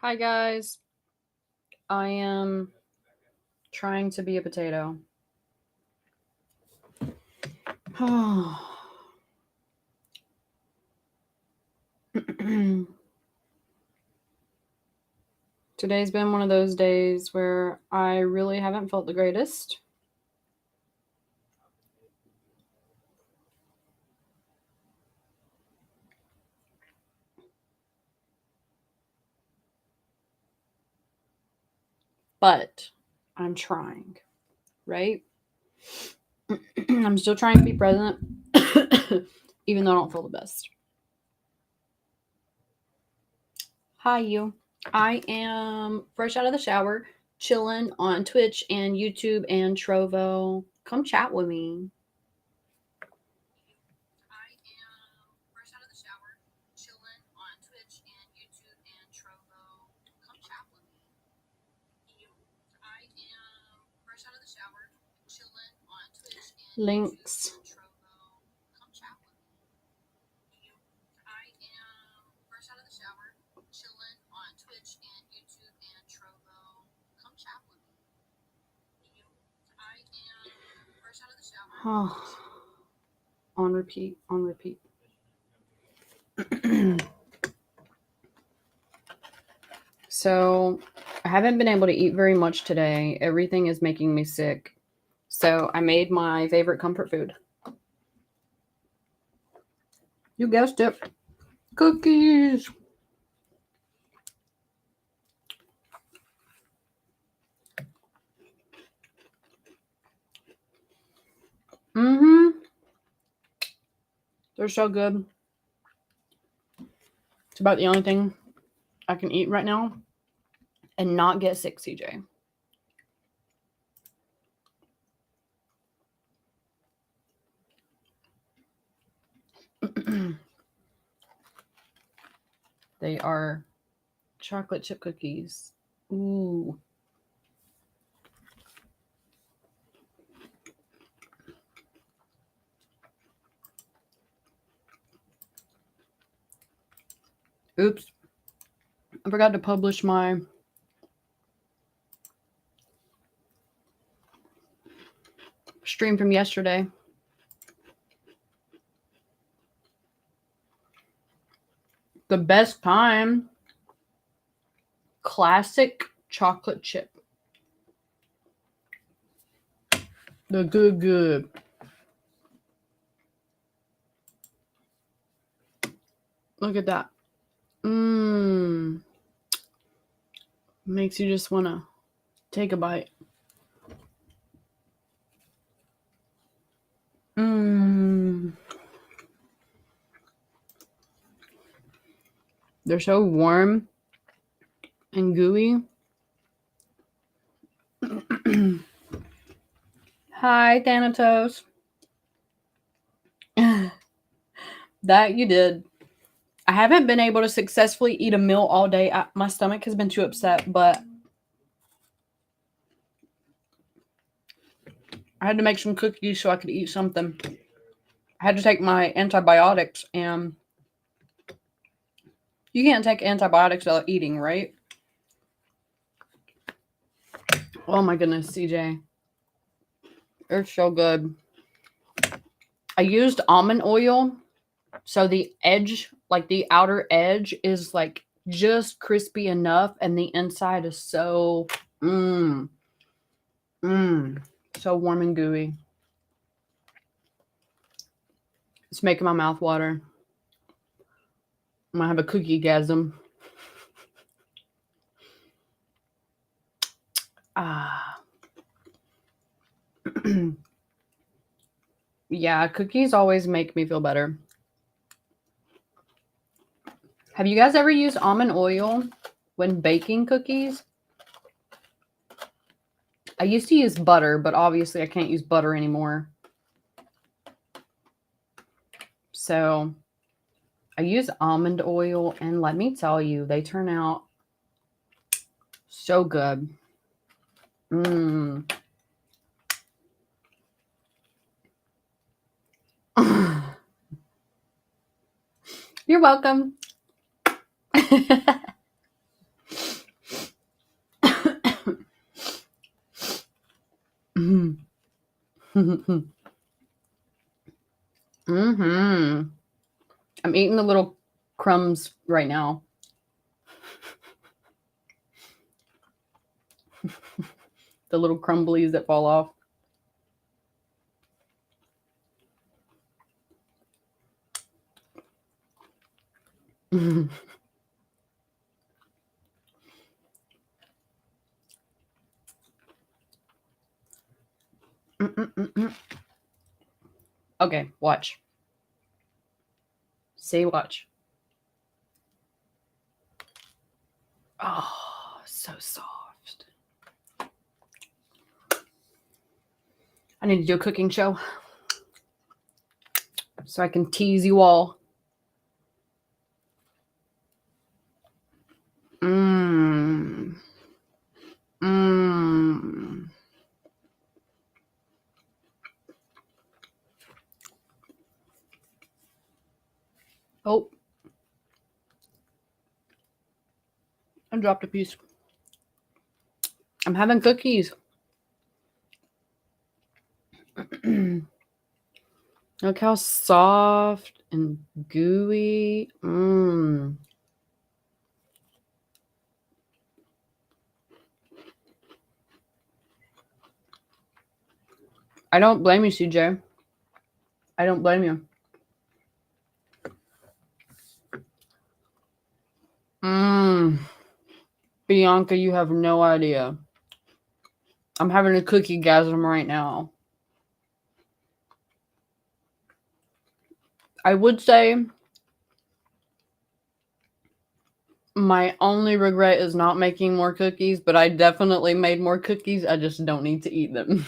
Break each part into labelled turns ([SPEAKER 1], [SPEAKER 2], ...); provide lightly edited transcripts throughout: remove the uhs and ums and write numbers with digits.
[SPEAKER 1] Hi guys, I am trying to be a potato. Today's been one of those days where I really haven't felt the greatest. But I'm trying, right? I'm still trying to be present, even though I don't feel the best. Hi, you. I am fresh out of the shower, chilling on Twitch and YouTube and Trovo. Come chat with me. Links. Oh, on repeat. So, I haven't been able to eat very much today. Everything is making me sick. So, I made my favorite comfort food. You guessed it. Cookies. They're so good. It's about the only thing I can eat right now and not get sick, CJ. They are chocolate chip cookies. Ooh. Oops. I forgot to publish my stream from yesterday. The best time. Classic chocolate chip. The good. Look at that. Makes you just want to take a bite. They're so warm and gooey. Hi, Thanatos. That you did. I haven't been able to successfully eat a meal all day. My stomach has been too upset, but I had to make some cookies so I could eat something. I had to take my antibiotics, and you can't take antibiotics without eating, right? Oh my goodness, CJ. They're so good. I used almond oil, so the edge, like the outer edge, is like just crispy enough, and the inside is so so warm and gooey. It's making my mouth water. I'm gonna have a cookie-gasm. Yeah, cookies always make me feel better. Have you guys ever used almond oil when baking cookies? I used to use butter, but obviously I can't use butter anymore. So I use almond oil, and let me tell you, they turn out so good. You're welcome. Mm-hmm. I'm eating the little crumbs right now. The little crumblies that fall off. Okay, watch. See, watch. Oh, so soft. I need to do a cooking show so I can tease you all. Mmm. Mmm. Oh. I dropped a piece. I'm having cookies. Look how soft and gooey. Mmm. I don't blame you, CJ. I don't blame you. Mmm. Bianca, you have no idea. I'm having a cookie gasm right now. I would say my only regret is not making more cookies, but I definitely made more cookies. I just don't need to eat them.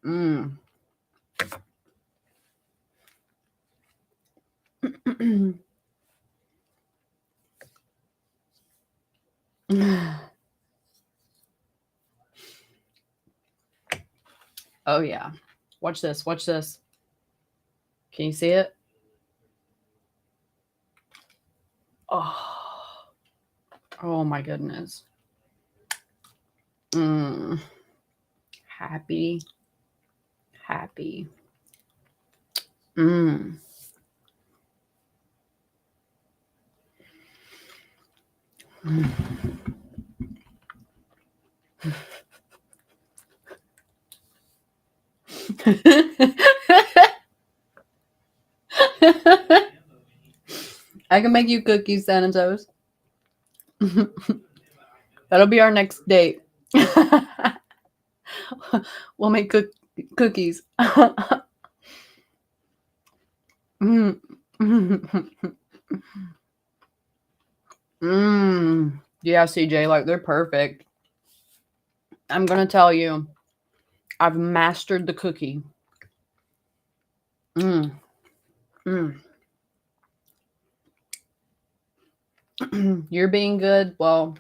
[SPEAKER 1] Mm. Oh yeah. Watch this. Watch this. Can you see it? Oh. Oh my goodness. Mm. Happy. Happy. Mm. I can make you cookies, San and toast. That'll be our next date. We'll make cookies. Mm. Mm. Yeah, CJ, like they're perfect. I'm gonna tell you, I've mastered the cookie. Mm. Mm. You're being good. Well,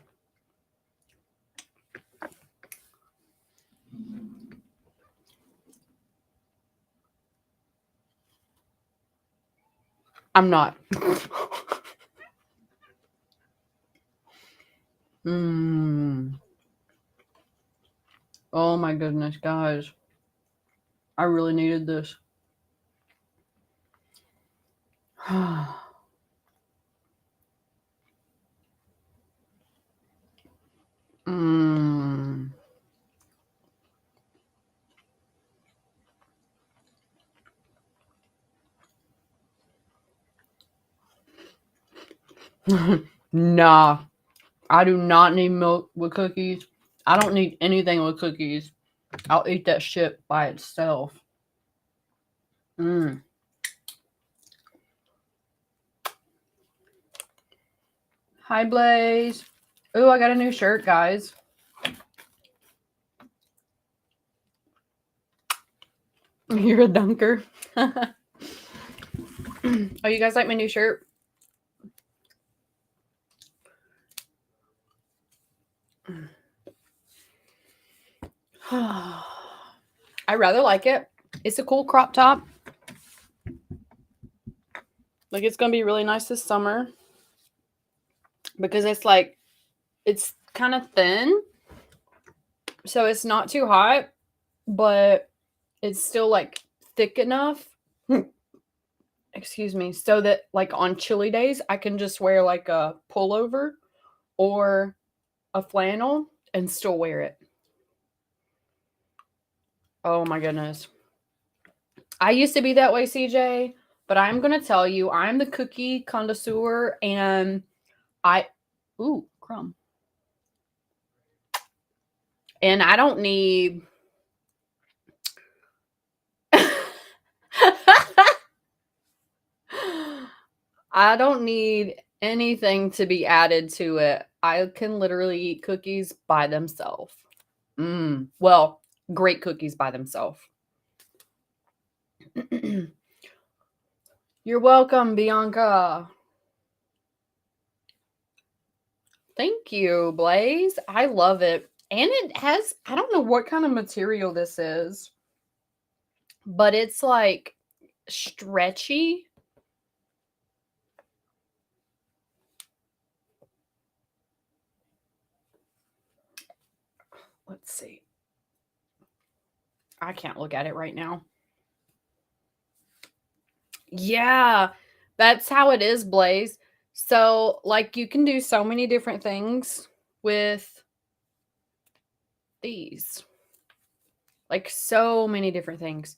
[SPEAKER 1] I'm not. Mm. Oh my goodness, guys. I really needed this. Mm. Nah, I do not need milk with cookies. I don't need anything with cookies. I'll eat that shit by itself. Mm. Hi, Blaze. Ooh, I got a new shirt, guys. You're a dunker. Oh, you guys like my new shirt? I rather like it. It's a cool crop top. Like, it's going to be really nice this summer. Because it's like, it's kind of thin. So it's not too hot, but it's still like thick enough. Excuse me. So that like on chilly days, I can just wear like a pullover or a flannel and still wear it. Oh my goodness. I used to be that way, CJ, but I'm going to tell you, I'm the cookie connoisseur and ooh, crumb. And I don't need I don't need anything to be added to it. I can literally eat cookies by themselves. Well, great cookies by themselves. You're welcome, Bianca. Thank you, Blaze. I love it. And it has, I don't know what kind of material this is, but it's like stretchy. Let's see. I can't look at it right now. Yeah, that's how it is, Blaze. So, like, you can do so many different things with these. Like, so many different things.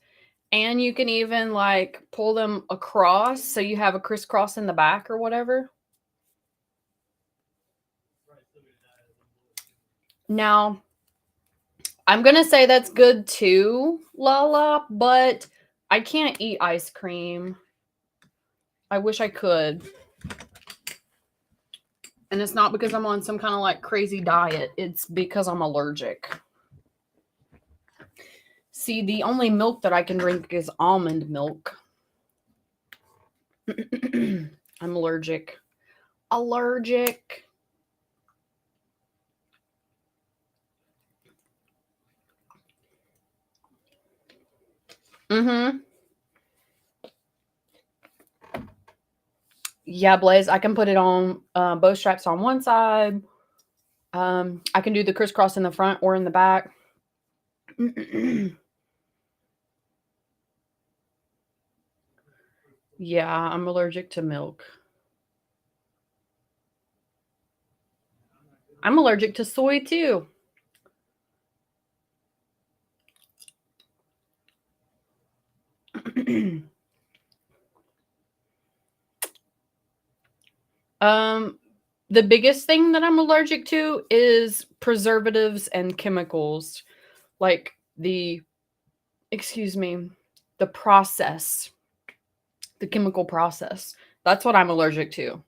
[SPEAKER 1] And you can even, like, pull them across so you have a crisscross in the back or whatever. Now, I'm going to say that's good too, Lala, but I can't eat ice cream. I wish I could. And it's not because I'm on some kind of like crazy diet. It's because I'm allergic. See, the only milk that I can drink is almond milk. I'm allergic. Allergic. Mm-hmm. Yeah, Blaze, I can put it on both straps on one side. I can do the crisscross in the front or in the back. Yeah, I'm allergic to milk. I'm allergic to soy too. The biggest thing that I'm allergic to is preservatives and chemicals, like excuse me, the process, the chemical process. That's what I'm allergic to.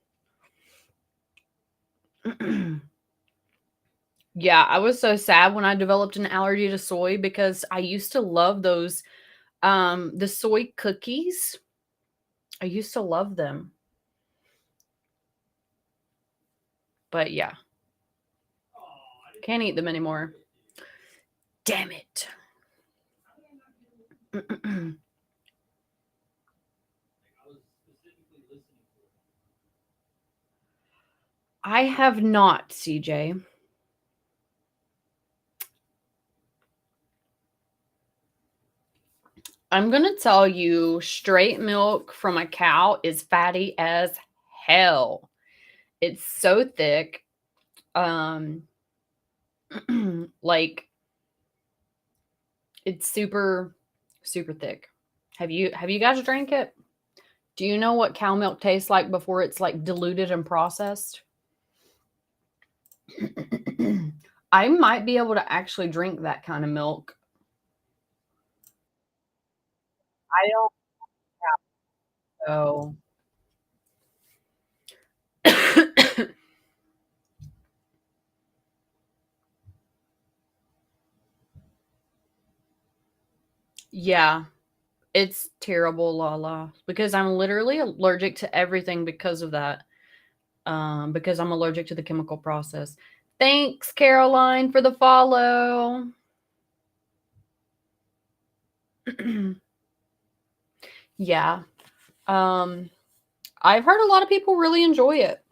[SPEAKER 1] Yeah, I was so sad when I developed an allergy to soy because I used to love those the soy cookies. I used to love them. But yeah. Can't eat them anymore. Damn it. I have not, CJ. I'm going to tell you straight milk from a cow is fatty as hell. It's so thick. Like it's super super thick. Have you guys drank it? Do you know what cow milk tastes like before it's like diluted and processed? I might be able to actually drink that kind of milk. I don't know. Yeah, it's terrible, Lala, because I'm literally allergic to everything because of that. Because I'm allergic to the chemical process. Thanks, Caroline, for the follow. Yeah. I've heard a lot of people really enjoy it.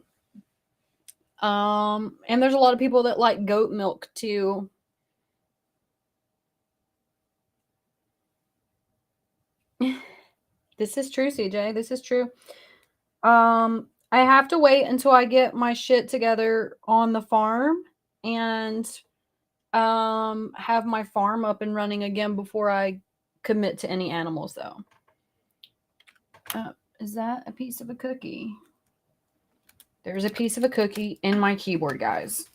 [SPEAKER 1] And there's a lot of people that like goat milk too. This is true, CJ. This is true. I have to wait until I get my shit together on the farm and have my farm up and running again before I commit to any animals though. Is that a piece of a cookie? There's a piece of a cookie in my keyboard, guys.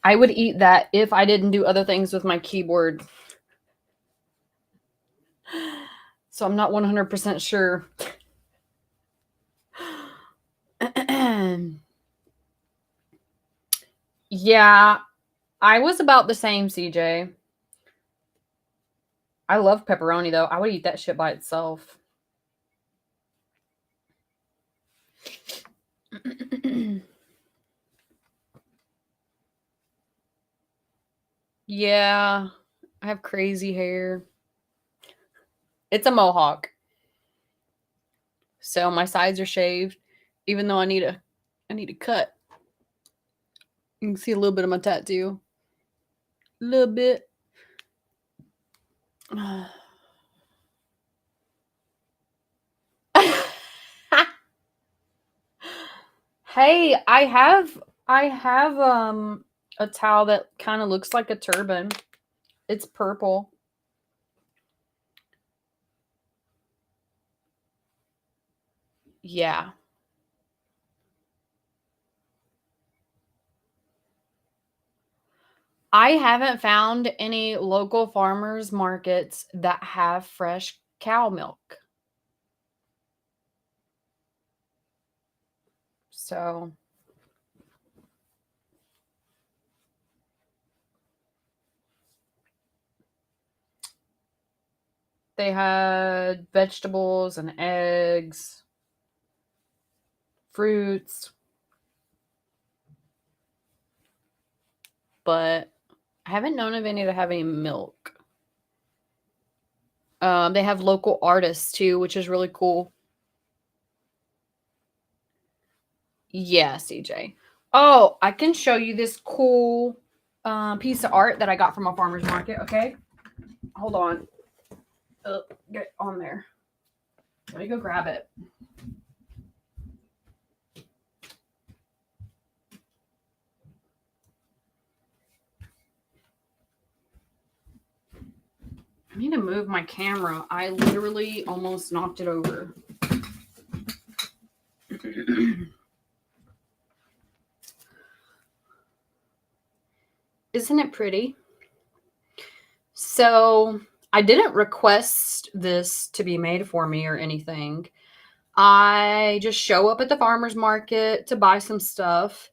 [SPEAKER 1] I would eat that if I didn't do other things with my keyboard. So I'm not 100% sure. Yeah, I was about the same, CJ. I love pepperoni, though. I would eat that shit by itself. Yeah, I have crazy hair. It's a mohawk. So my sides are shaved, even though I need a cut. You can see a little bit of my tattoo. A little bit. Hey, I have a towel that kind of looks like a turban. It's purple. Yeah. I haven't found any local farmers markets that have fresh cow milk. So they had vegetables and eggs, fruits, but I haven't known of any that have any milk. They have local artists too, which is really cool. Yeah, CJ. Oh, I can show you this cool piece of art that I got from a farmer's market. Okay, hold on. Get on there. Let me go grab it. I need to move my camera. I literally almost knocked it over. Isn't it pretty? So I didn't request this to be made for me or anything. I just show up at the farmer's market to buy some stuff,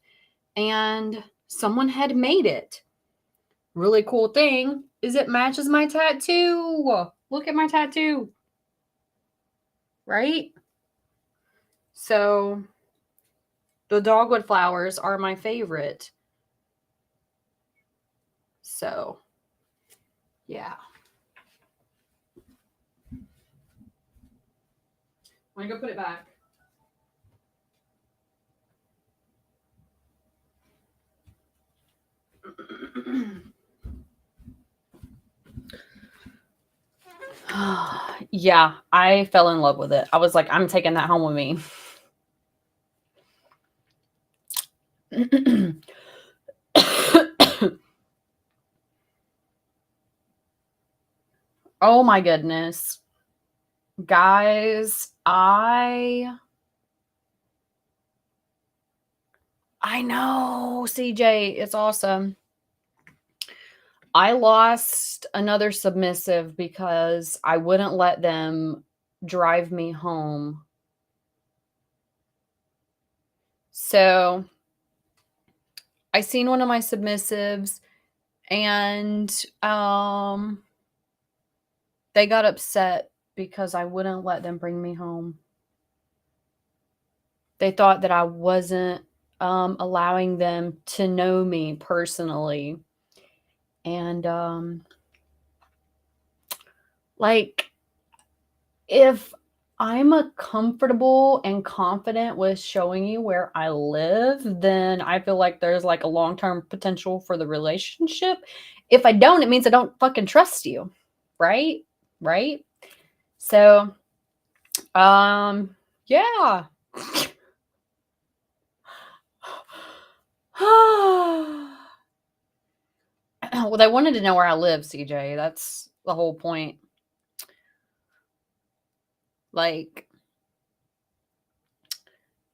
[SPEAKER 1] and someone had made it. Really cool thing is it matches my tattoo. Look at my tattoo. Right? So the dogwood flowers are my favorite. So, yeah. I'm going to go put it back. Yeah, I fell in love with it. I was like, I'm taking that home with me. Oh my goodness. Guys, I know, CJ, it's awesome. I lost another submissive because I wouldn't let them drive me home. So I seen one of my submissives and they got upset because I wouldn't let them bring me home. They thought that I wasn't allowing them to know me personally. And like, if I'm comfortable and confident with showing you where I live, then I feel like there's like a long-term potential for the relationship. If I don't, it means I don't fucking trust you. Right? Right? So, yeah. Well, they wanted to know where I live, CJ. That's the whole point. Like,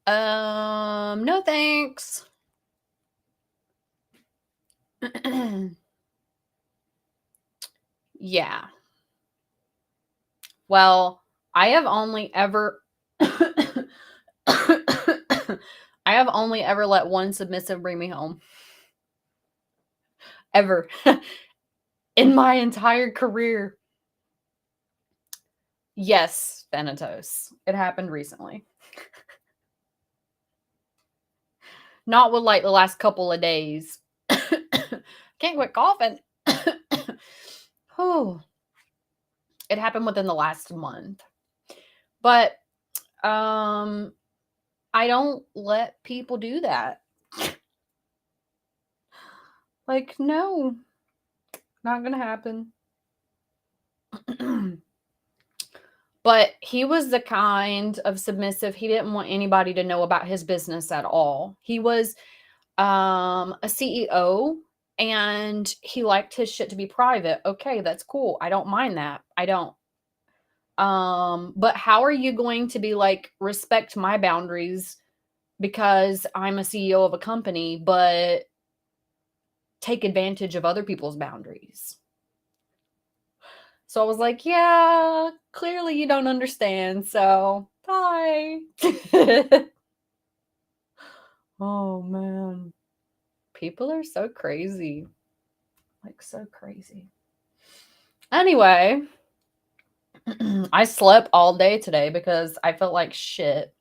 [SPEAKER 1] no thanks. Yeah. Well, I have only ever I have only ever let one submissive bring me home. Ever. In my entire career. Yes, Thanatos. It happened recently. Not with like the last couple of days. Can't quit coughing. Oh, it happened within the last month. But I don't let people do that. Like, no. Not gonna happen. But he was the kind of submissive, he didn't want anybody to know about his business at all. He was a CEO and he liked his shit to be private. Okay, that's cool. I don't mind that. I don't. But how are you going to be like, respect my boundaries because I'm a CEO of a company, but take advantage of other people's boundaries? So I was like, yeah, clearly you don't understand. So bye. Oh man. People are so crazy. Like, so crazy. Anyway, I slept all day today because I felt like shit.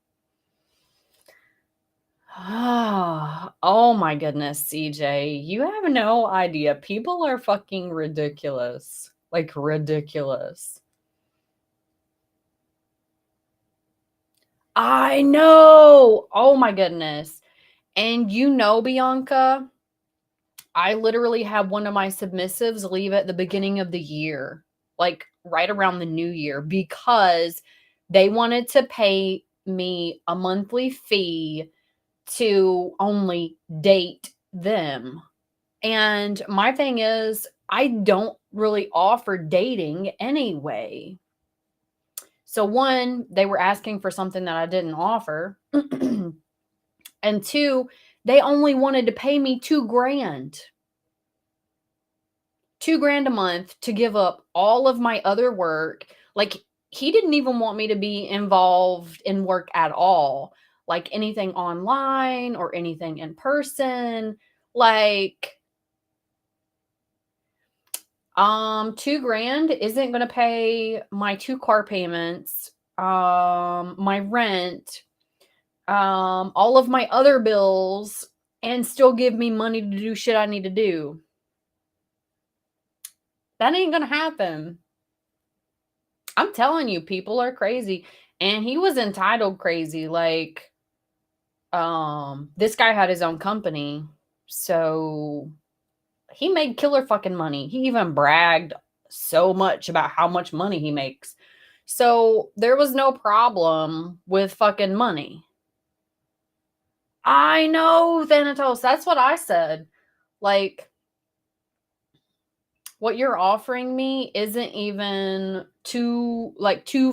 [SPEAKER 1] Oh my goodness, CJ. You have no idea. People are fucking ridiculous. Like, ridiculous. I know. Oh my goodness. And you know, Bianca, I literally had one of my submissives leave at the beginning of the year, like right around the new year, because they wanted to pay me a monthly fee to only date them. And my thing is, I don't really offer dating anyway. So, one, they were asking for something that I didn't offer. And two, they only wanted to pay me $2,000. $2,000 a month to give up all of my other work. Like, he didn't even want me to be involved in work at all, like anything online or anything in person. Like, $2,000 isn't going to pay my 2 car payments, my rent, all of my other bills, and still give me money to do shit I need to do. That ain't going to happen. I'm telling you, people are crazy. And he was entitled crazy. Like, this guy had his own company. So he made killer fucking money. He even bragged so much about how much money he makes. So there was no problem with fucking money. I know, Thanatos. That's what I said. Like, what you're offering me isn't even two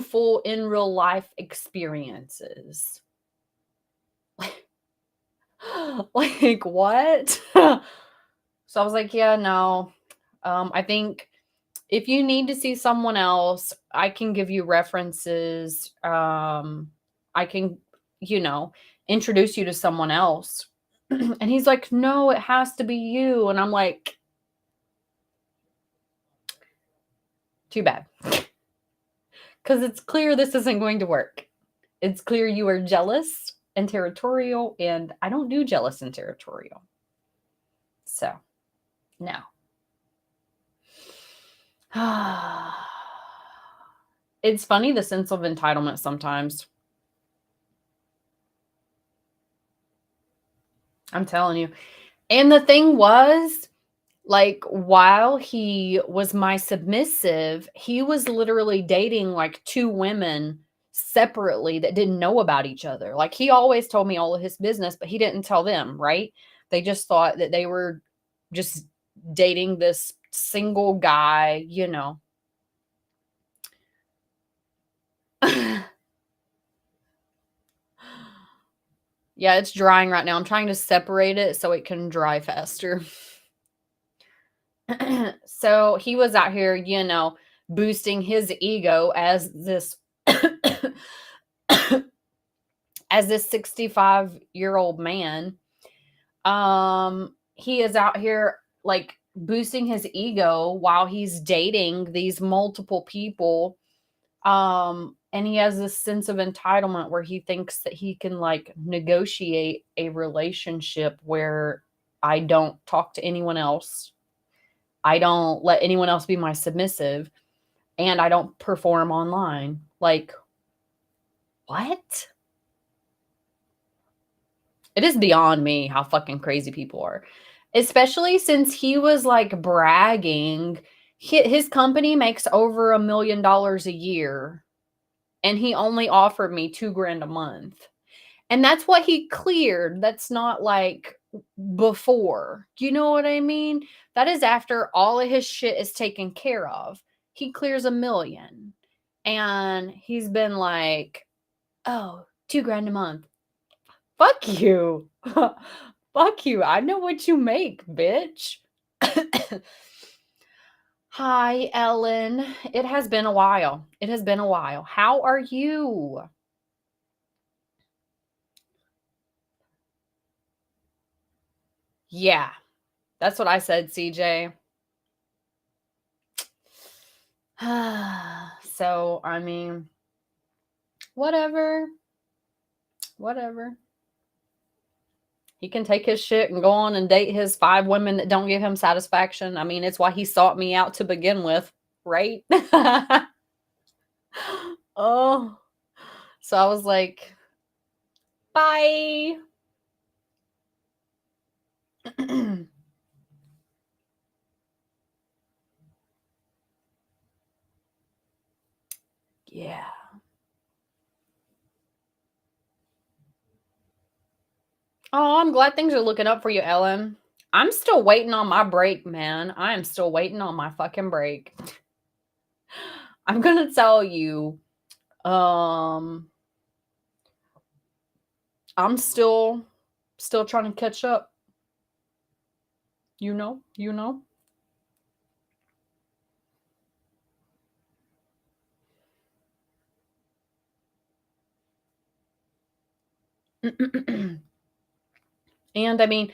[SPEAKER 1] full in real life experiences. Like, what? So I was like, yeah, no. I think if you need to see someone else, I can give you references. I can, introduce you to someone else. And he's like, no, it has to be you. And I'm like, too bad. Because it's clear this isn't going to work. It's clear you are jealous and territorial, and I don't do jealous and territorial. So, no. It's funny, the sense of entitlement sometimes. I'm telling you. And the thing was, like, while he was my submissive, he was literally dating like 2 women separately that didn't know about each other. Like, he always told me all of his business, but he didn't tell them, right? They just thought that they were just dating this single guy, you know. Yeah, it's drying right now. I'm trying to separate it so it can dry faster. So he was out here, you know, boosting his ego as this as this 65-year-old man. He is out here like boosting his ego while he's dating these multiple people. And he has this sense of entitlement where he thinks that he can like negotiate a relationship where I don't talk to anyone else. I don't let anyone else be my submissive, and I don't perform online. Like, what? It is beyond me how fucking crazy people are. Especially since he was like bragging. His company makes over $1 million a year, and he only offered me 2 grand a month. And that's what he cleared. That's not like before. You know what I mean? That is after all of his shit is taken care of. He clears 1 million. And he's been like, oh, 2 grand a month. Fuck you. Fuck you. I know what you make, bitch. Hi, Ellen. It has been a while. It has been a while. How are you? Yeah, that's what I said, CJ. So, I mean, whatever. Whatever. He can take his shit and go on and date his 5 women that don't give him satisfaction. I mean, it's why he sought me out to begin with, right? Oh, so I was like, bye. Yeah. Oh, I'm glad things are looking up for you, Ellen. I'm still waiting on my break, man. I am still waiting on my fucking break. I'm gonna tell you, um, I'm still trying to catch up. You know. And I mean,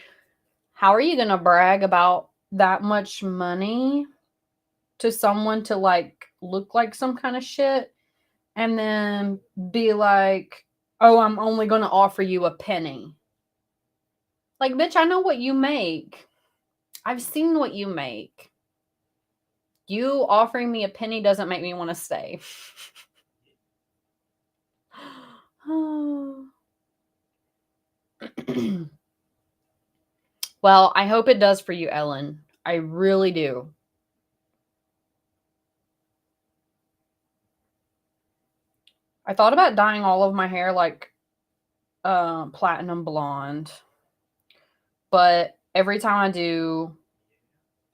[SPEAKER 1] how are you gonna brag about that much money to someone to like look like some kind of shit and then be like, oh, I'm only gonna offer you a penny? Like, bitch, I know what you make. I've seen what you make. You offering me a penny doesn't make me want to stay. Well, I hope it does for you, Ellen. I really do. I thought about dyeing all of my hair like platinum blonde, but every time I do,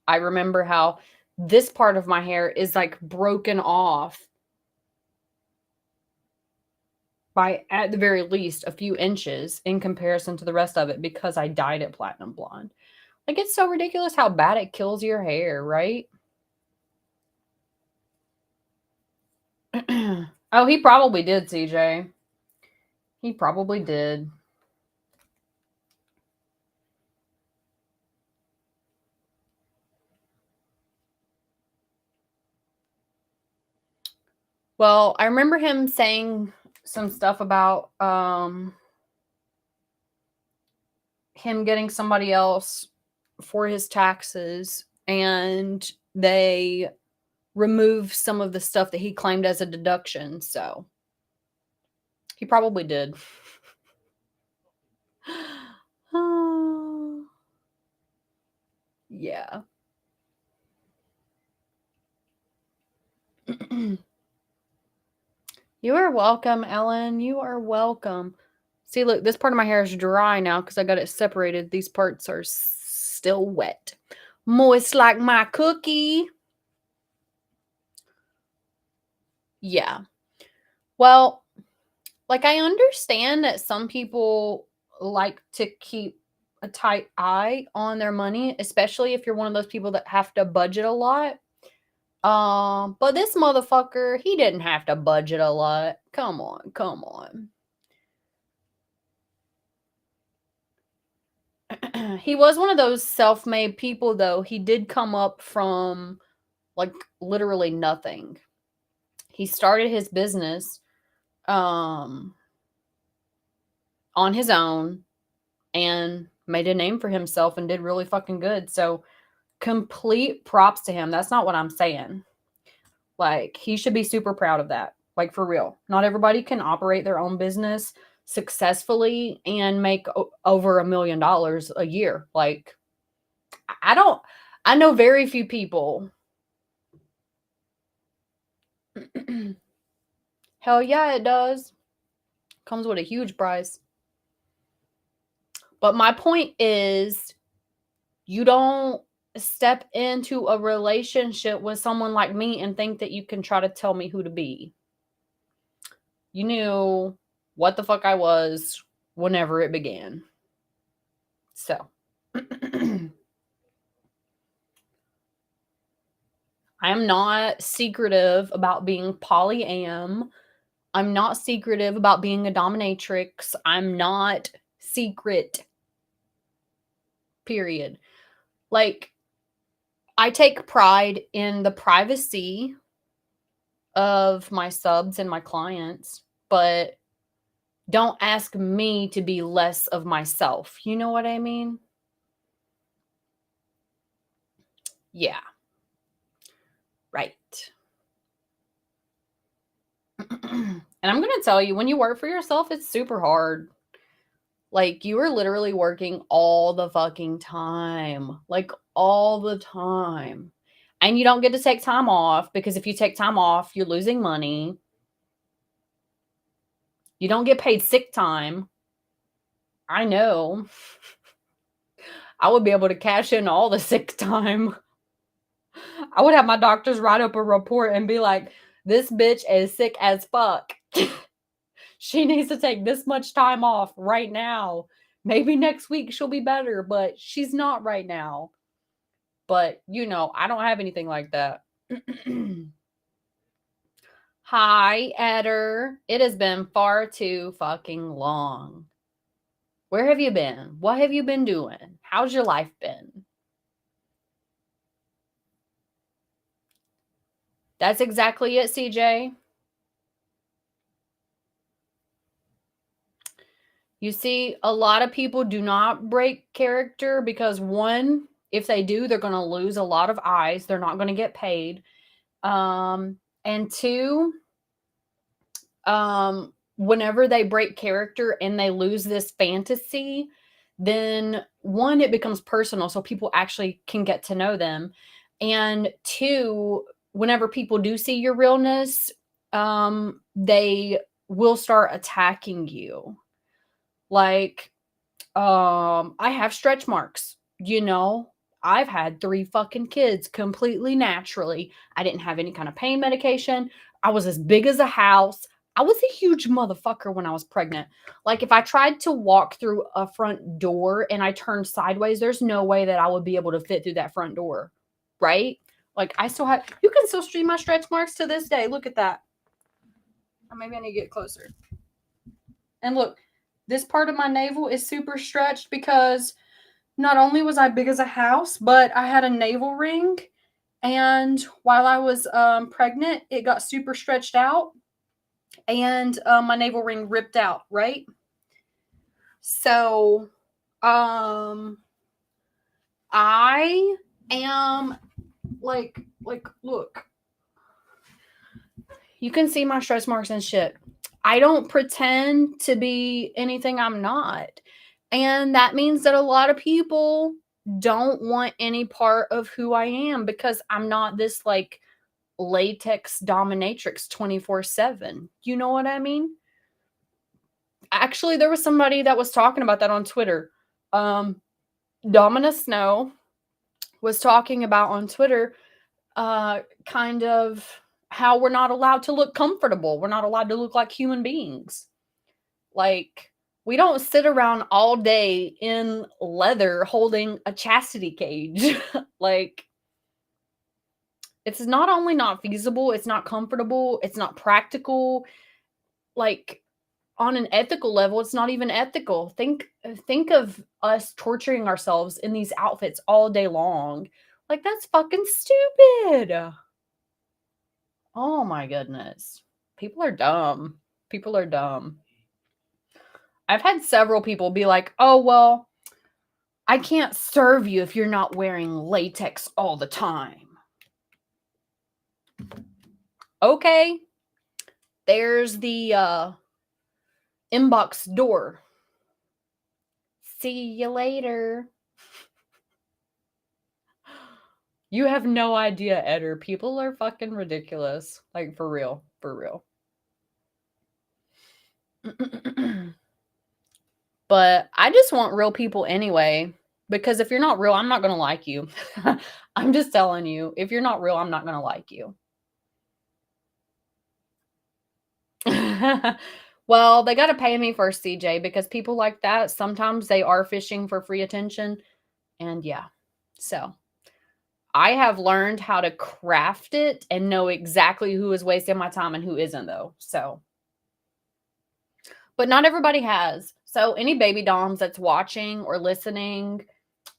[SPEAKER 1] I remember how this part of my hair is like broken off by, at the very least, a few inches in comparison to the rest of it because I dyed it platinum blonde. Like, it's so ridiculous how bad it kills your hair, right? Oh, he probably did, CJ. He probably did. Well, I remember him saying some stuff about him getting somebody else for his taxes, and they remove some of the stuff that he claimed as a deduction. So he probably did. Yeah. You are welcome, Ellen. You are welcome. See, look, this part of my hair is dry now because I got it separated. These parts are still wet. Moist like my cookie. Yeah. Well, like I understand that some people like to keep a tight eye on their money, especially if you're one of those people that have to budget a lot. But this motherfucker, he didn't have to budget a lot. Come on, come on. He was one of those self-made people though. He did come up from like literally nothing. He started his business on his own and made a name for himself and did really fucking good. So complete props to him. That's not what I'm saying. Like, he should be super proud of that. Like, for real. Not everybody can operate their own business successfully and make over $1 million a year. Like, I know very few people. Hell yeah, it does. Comes with a huge price. But my point is, you don't step into a relationship with someone like me and think that you can try to tell me who to be. You knew what the fuck I was whenever it began. So, I am not secretive about being polyam. I'm not secretive about being a dominatrix. I'm not secret. Period. Like, I take pride in the privacy of my subs and my clients, but don't ask me to be less of myself. You know what I mean? Yeah. Right. And I'm going to tell you, when you work for yourself, it's super hard. Like, you are literally working all the fucking time. Like, all the time. And you don't get to take time off because if you take time off, you're losing money. You don't get paid sick time. I know. I would be able to cash in all the sick time. I would have my doctors write up a report and be like, this bitch is sick as fuck. She needs to take this much time off right now. Maybe next week she'll be better, but she's not right now. But, you know, I don't have anything like that. Hi, Eder. It has been far too fucking long. Where have you been? What have you been doing? How's your life been? That's exactly it, CJ. You see, a lot of people do not break character because one, if they do, they're going to lose a lot of eyes. They're not going to get paid. And two, whenever they break character and they lose this fantasy, then one, it becomes personal. So people actually can get to know them. And two, whenever people do see your realness, they will start attacking you. Like, I have stretch marks, you know. I've had 3 fucking kids completely naturally. I didn't have any kind of pain medication. I was as big as a house. I was a huge motherfucker when I was pregnant. Like, if I tried to walk through a front door and I turned sideways, there's no way that I would be able to fit through that front door, right? Like, I still have, you can still see my stretch marks to this day. Look at that. Or maybe I need to get closer. And look, this part of my navel is super stretched because not only was I big as a house, but I had a navel ring. And while I was pregnant, it got super stretched out. And my navel ring ripped out, right? So, I am like, look. You can see my stretch marks and shit. I don't pretend to be anything I'm not. And that means that a lot of people don't want any part of who I am because I'm not this like latex dominatrix 24/7. You know what I mean? Actually, there was somebody that was talking about that on Twitter. Domina Snow was talking about on Twitter kind of how we're not allowed to look comfortable. We're not allowed to look like human beings. Like, we don't sit around all day in leather holding a chastity cage. Like, it's not only not feasible, it's not comfortable, it's not practical. Like, on an ethical level, it's not even ethical. Think of us torturing ourselves in these outfits all day long. Like, that's fucking stupid. Oh my goodness. People are dumb. People are dumb. I've had several people be like, "Oh, well, I can't serve you if you're not wearing latex all the time." Okay. There's the inbox door. See you later. You have no idea, Eder. People are fucking ridiculous. Like, for real. For real. But I just want real people anyway. Because if you're not real, I'm not going to like you. I'm just telling you. If you're not real, I'm not going to like you. Well, they got to pay me first, CJ, because people like that, sometimes they are fishing for free attention. And yeah. So I have learned how to craft it and know exactly who is wasting my time and who isn't, though. So, but not everybody has. So, any baby doms that's watching or listening,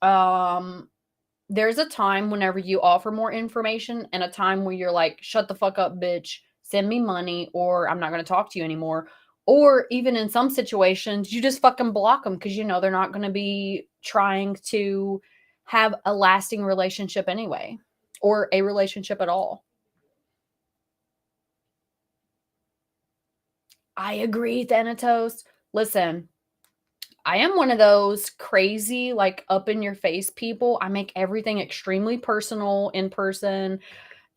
[SPEAKER 1] there's a time whenever you offer more information and a time where you're like, shut the fuck up, bitch, send me money, or I'm not going to talk to you anymore. Or even in some situations, you just fucking block them because you know they're not going to be trying to have a lasting relationship anyway, or a relationship at all. I agree, Thanatos. Listen, I am one of those crazy, like up in your face people. I make everything extremely personal in person.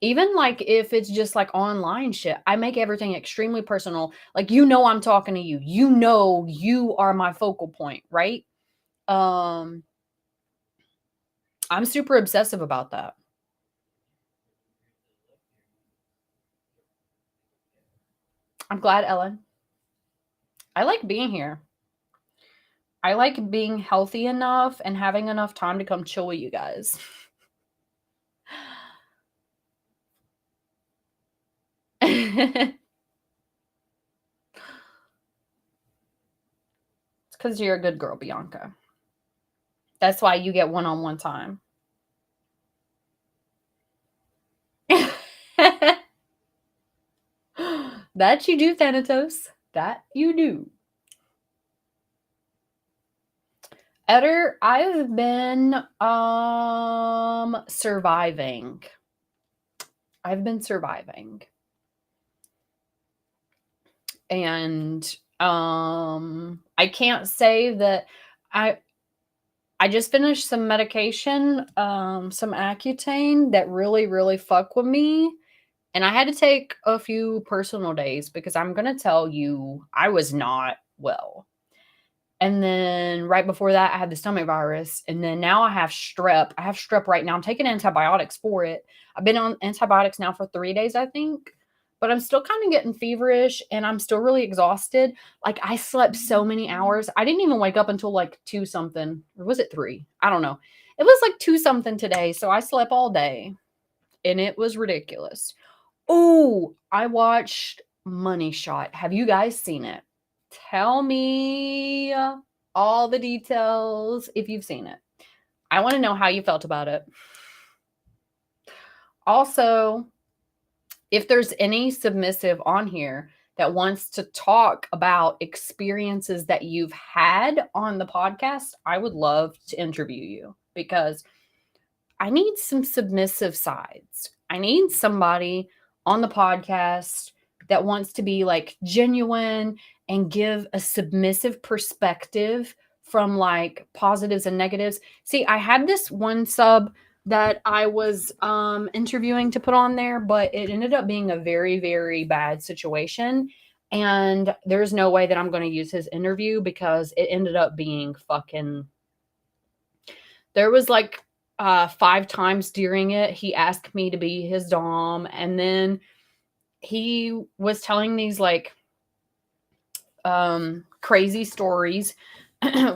[SPEAKER 1] Even like if it's just like online shit, I make everything extremely personal. Like, you know, I'm talking to you. You know, you are my focal point, right? I'm super obsessive about that. I'm glad, Ellen. I like being here. I like being healthy enough and having enough time to come chill with you guys. It's because you're a good girl, Bianca. That's why you get one-on-one time. That you do, Thanatos. That you do. Eder, I've been surviving. I've been surviving. And I can't say that I just finished some medication, some Accutane that really fuck with me. And I had to take a few personal days because I'm going to tell you, I was not well. And then right before that, I had the stomach virus. And then now I have strep. I have strep right now. I'm taking antibiotics for it. I've been on antibiotics now for 3 days, I think. But I'm still kind of getting feverish and I'm still really exhausted. Like, I slept so many hours. I didn't even wake up until like 2 something. Or was it 3? I don't know. It was like 2 something today. So I slept all day. And it was ridiculous. Oh, I watched Money Shot. Have you guys seen it? Tell me all the details if you've seen it. I want to know how you felt about it. Also, if there's any submissive on here that wants to talk about experiences that you've had on the podcast, I would love to interview you because I need some submissive sides. I need somebody on the podcast that wants to be like genuine and give a submissive perspective from like positives and negatives. See, I had this one sub that I was interviewing to put on there, but it ended up being a very, very bad situation. And there's no way that I'm going to use his interview because it ended up being fucking. There was like 5 times during it, he asked me to be his dom. And then he was telling these like crazy stories,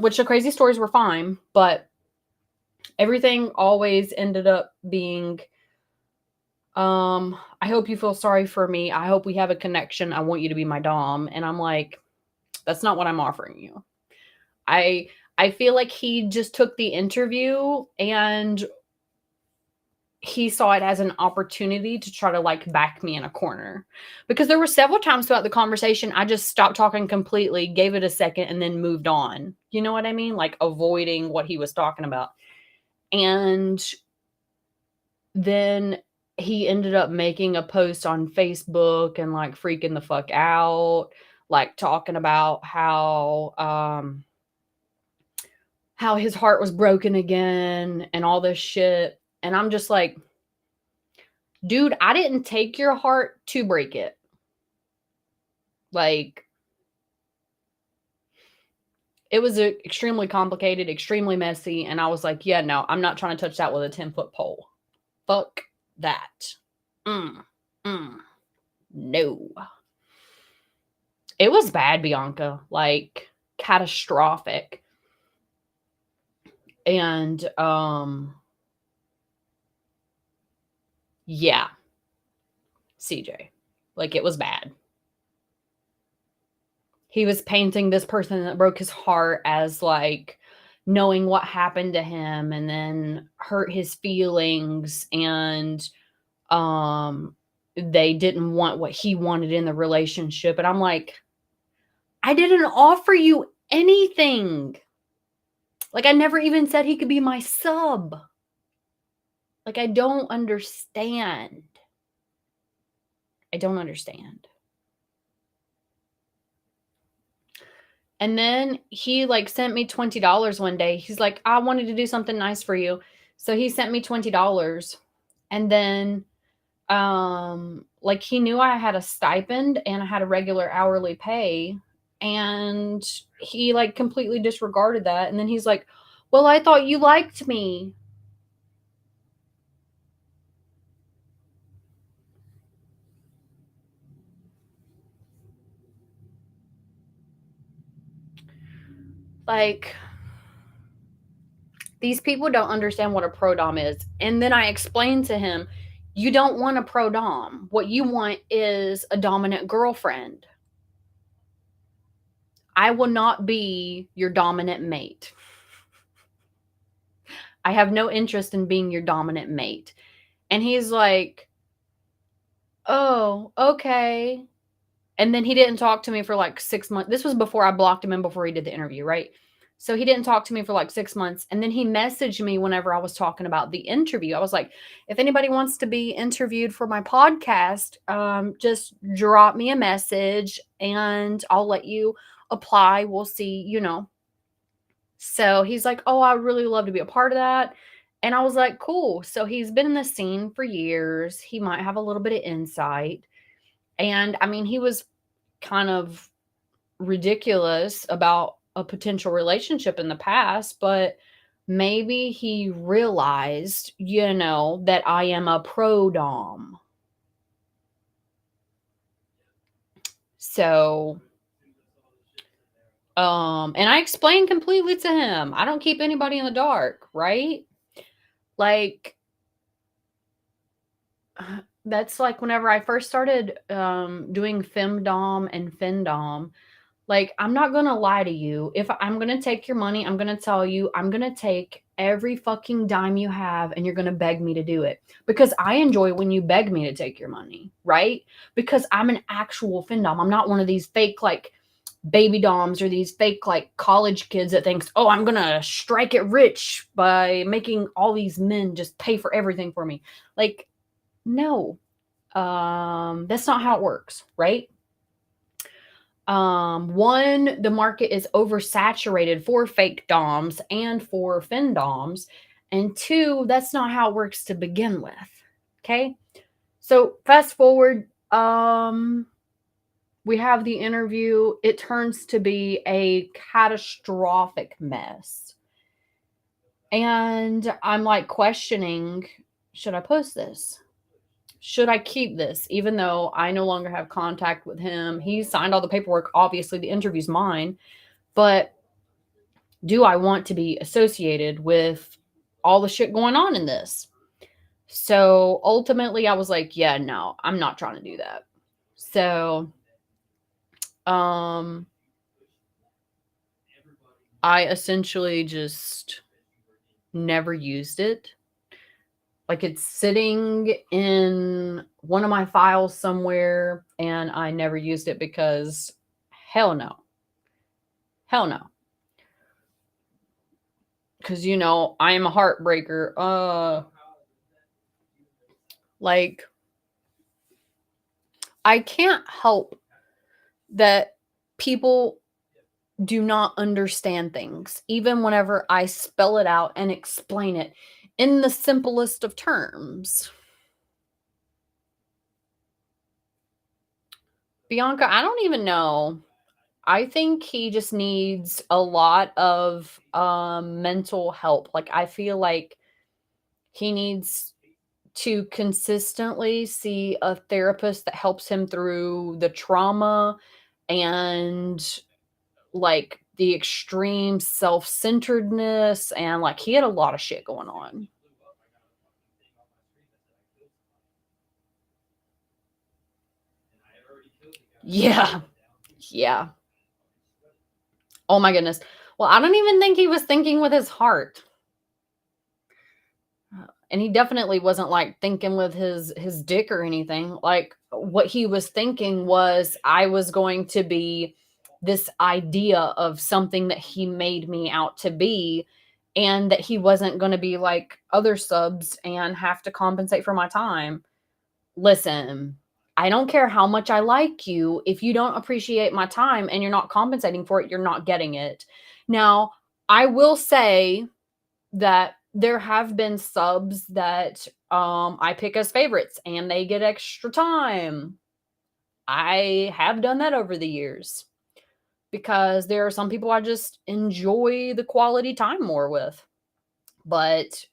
[SPEAKER 1] which the crazy stories were fine, but everything always ended up being, I hope you feel sorry for me. I hope we have a connection. I want you to be my dom. And I'm like, that's not what I'm offering you. I feel like he just took the interview and he saw it as an opportunity to try to like back me in a corner, because there were several times throughout the conversation I just stopped talking completely, gave it a second, and then moved on. You know what I mean? Like avoiding what he was talking about. And then he ended up making a post on Facebook and like freaking the fuck out, like talking about how his heart was broken again and all this shit. And I'm just like, dude, I didn't take your heart to break it. Like, it was extremely complicated, extremely messy. And I was like, yeah, no, I'm not trying to touch that with a 10-foot pole. Fuck that. No. It was bad, Bianca. Like, catastrophic. And, yeah. CJ. Like, it was bad. He was painting this person that broke his heart as like knowing what happened to him and then hurt his feelings, and they didn't want what he wanted in the relationship. And I'm like, I didn't offer you anything. Like, I never even said he could be my sub. Like, I don't understand. I don't understand. And then he like sent me $20 one day. He's like, I wanted to do something nice for you. So he sent me $20. And then like he knew I had a stipend and I had a regular hourly pay. And he like completely disregarded that. And then he's like, well, I thought you liked me. Like, these people don't understand what a pro dom is. And then I explained to him, you don't want a pro dom. What you want is a dominant girlfriend. I will not be your dominant mate. I have no interest in being your dominant mate. And he's like, oh, okay. And then he didn't talk to me for like 6 months. This was before I blocked him and before he did the interview, right? So he didn't talk to me for like 6 months. And then he messaged me whenever I was talking about the interview. I was like, if anybody wants to be interviewed for my podcast, just drop me a message and I'll let you apply. We'll see, you know. So he's like, oh, I really love to be a part of that. And I was like, cool. So he's been in the scene for years. He might have a little bit of insight. And I mean, he was kind of ridiculous about a potential relationship in the past, but maybe he realized, you know, that I am a pro dom. So, and I explained completely to him, I don't keep anybody in the dark, right? Like, that's like whenever I first started doing femdom and findom, like, I'm not going to lie to you. If I'm going to take your money, I'm going to tell you, I'm going to take every fucking dime you have and you're going to beg me to do it. Because I enjoy when you beg me to take your money, right? Because I'm an actual findom. I'm not one of these fake, like, baby doms or these fake, like, college kids that thinks, oh, I'm going to strike it rich by making all these men just pay for everything for me. Like, no. That's not how it works, right? One, the market is oversaturated for fake DOMs and for fin DOMs. And two, that's not how it works to begin with. Okay. So fast forward, we have the interview. It turns to be a catastrophic mess. And I'm like questioning, should I post this? Should I keep this? Even though I no longer have contact with him. He signed all the paperwork. Obviously, the interview's mine. But do I want to be associated with all the shit going on in this? So ultimately, I was like, yeah, no, I'm not trying to do that. So, I essentially just never used it. Like it's sitting in one of my files somewhere and I never used it because hell no. Hell no. Because, you know, I am a heartbreaker. Like, I can't help that people do not understand things, even whenever I spell it out and explain it in the simplest of terms. Bianca, I don't even know. I think he just needs a lot of mental help. Like, I feel like he needs to consistently see a therapist that helps him through the trauma and like the extreme self-centeredness, and like he had a lot of shit going on. Yeah. Yeah. Oh my goodness. Well, I don't even think he was thinking with his heart. And he definitely wasn't like thinking with his dick or anything. Like what he was thinking was I was going to be this idea of something that he made me out to be, and that he wasn't going to be like other subs and have to compensate for my time. Listen, I don't care how much I like you. If you don't appreciate my time and you're not compensating for it, you're not getting it. Now, I will say that there have been subs that I pick as favorites and they get extra time. I have done that over the years because there are some people I just enjoy the quality time more with. But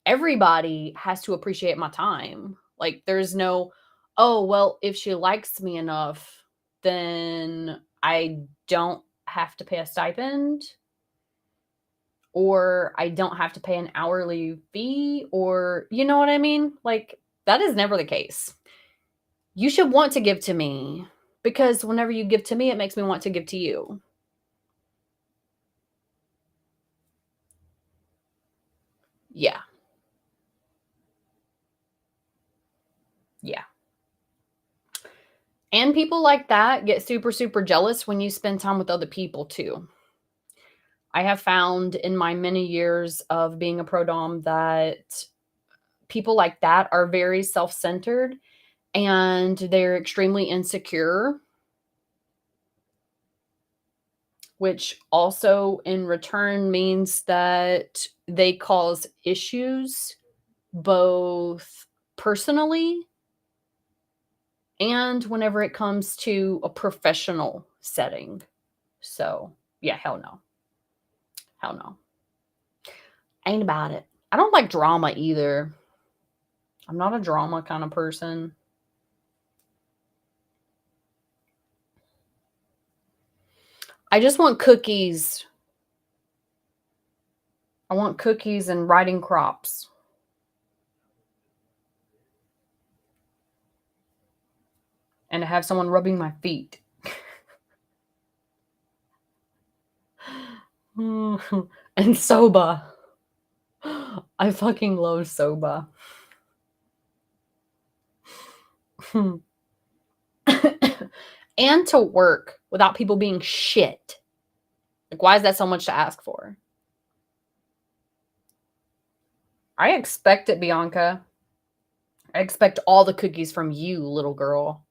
[SPEAKER 1] everybody has to appreciate my time. Like there's no, oh, well, if she likes me enough, then I don't have to pay a stipend, or I don't have to pay an hourly fee, or you know what I mean? Like that is never the case. You should want to give to me because whenever you give to me, it makes me want to give to you. Yeah. Yeah. And people like that get super, super jealous when you spend time with other people too. I have found in my many years of being a pro dom that people like that are very self centered and they're extremely insecure, which also in return means that they cause issues both personally and whenever it comes to a professional setting. So, yeah, hell no. Hell no. Ain't about it. I don't like drama either. I'm not a drama kind of person. I just want cookies. I want cookies and riding crops. And to have someone rubbing my feet. And soba. I fucking love soba. And to work without people being shit. Like, why is that so much to ask for? I expect it, Bianca. I expect all the cookies from you, little girl.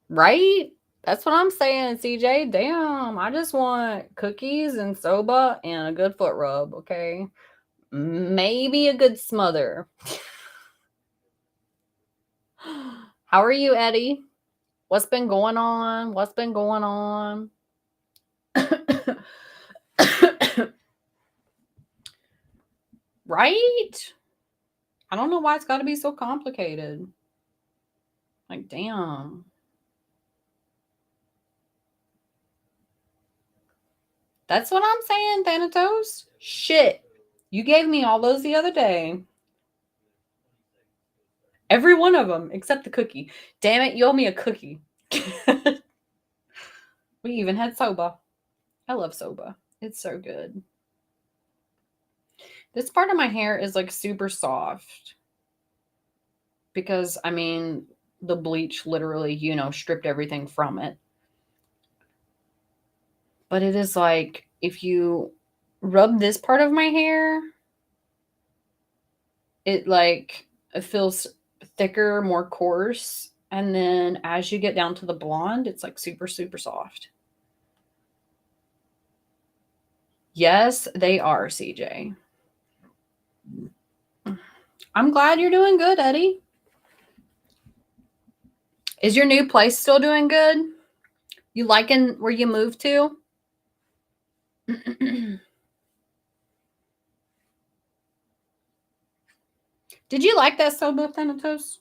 [SPEAKER 1] Right? That's what I'm saying, CJ. Damn, I just want cookies and soba and a good foot rub, okay? Maybe a good smother. How are you, Eddie? What's been going on? What's been going on? Right? I don't know why it's got to be so complicated. Like, damn. That's what I'm saying, Thanatos. Shit. You gave me all those the other day. Every one of them, except the cookie. Damn it, you owe me a cookie. We even had soba. I love soba. It's so good. This part of my hair is like super soft. Because, I mean, the bleach literally, stripped everything from it. But it is like, if you rub this part of my hair, it feels thicker, more coarse. And then as you get down to the blonde, it's like super, super soft. Yes, they are, CJ. I'm glad you're doing good, Eddie. Is your new place still doing good? You liking where you moved to? Did you like that soba, Thanatos?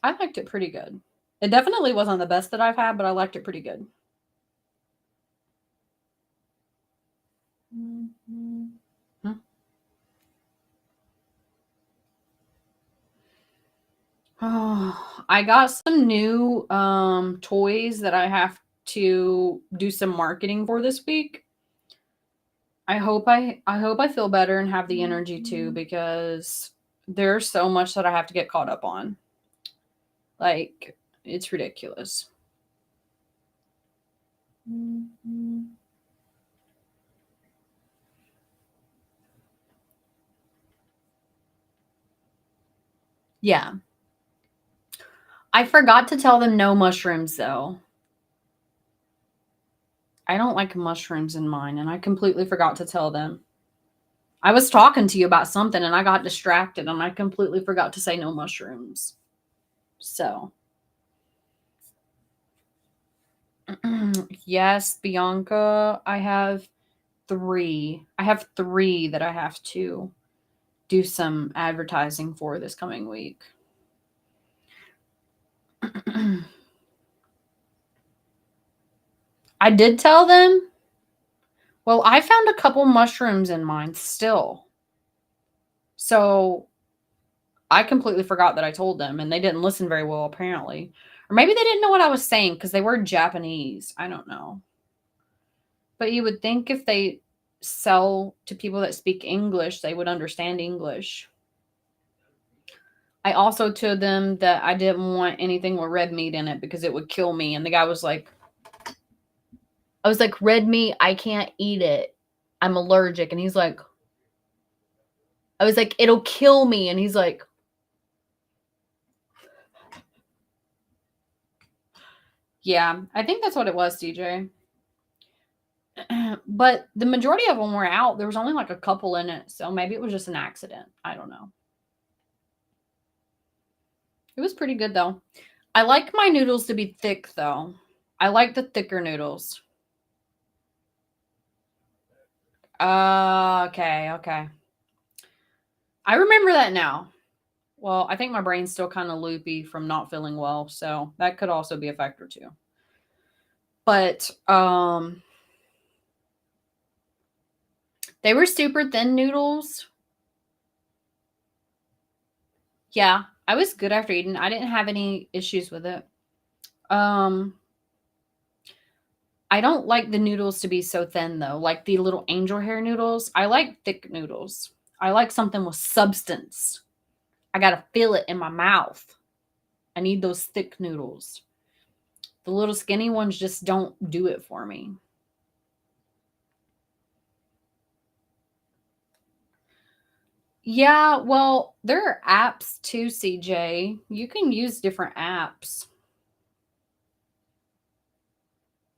[SPEAKER 1] I liked it pretty good. It definitely wasn't the best that I've had, but I liked it pretty good. Oh, I got some new toys that I have to do some marketing for this week. I hope I feel better and have the energy too, because there's so much that I have to get caught up on. Like, it's ridiculous. Yeah. I forgot to tell them no mushrooms though. I don't like mushrooms in mine, and I completely forgot to tell them. I was talking to you about something and I got distracted and I completely forgot to say no mushrooms. So, yes, Bianca, I have 3. I have 3 that I have to do some advertising for this coming week. I did tell them. Well, I found a couple mushrooms in mine still. So I completely forgot that I told them, and they didn't listen very well, apparently. Or maybe they didn't know what I was saying because they were Japanese. I don't know. But you would think if they sell to people that speak English, they would understand English. I also told them that I didn't want anything with red meat in it because it would kill me. And the guy was like, I was like, red meat, I can't eat it. I'm allergic. And he's like, I was like, it'll kill me. And he's like, yeah, I think that's what it was, DJ. But the majority of them were out. There was only like a couple in it. So maybe it was just an accident. I don't know. It was pretty good though. I like my noodles to be thick though. I like the thicker noodles. Okay. I remember that now. Well, I think my brain's still kind of loopy from not feeling well, so that could also be a factor too. But they were super thin noodles. Yeah, I was good after eating. I didn't have any issues with it. I don't like the noodles to be so thin though. Like the little angel hair noodles. I like thick noodles. I like something with substance. I got to feel it in my mouth. I need those thick noodles. The little skinny ones just don't do it for me. Yeah, well, there are apps too, CJ. You can use different apps.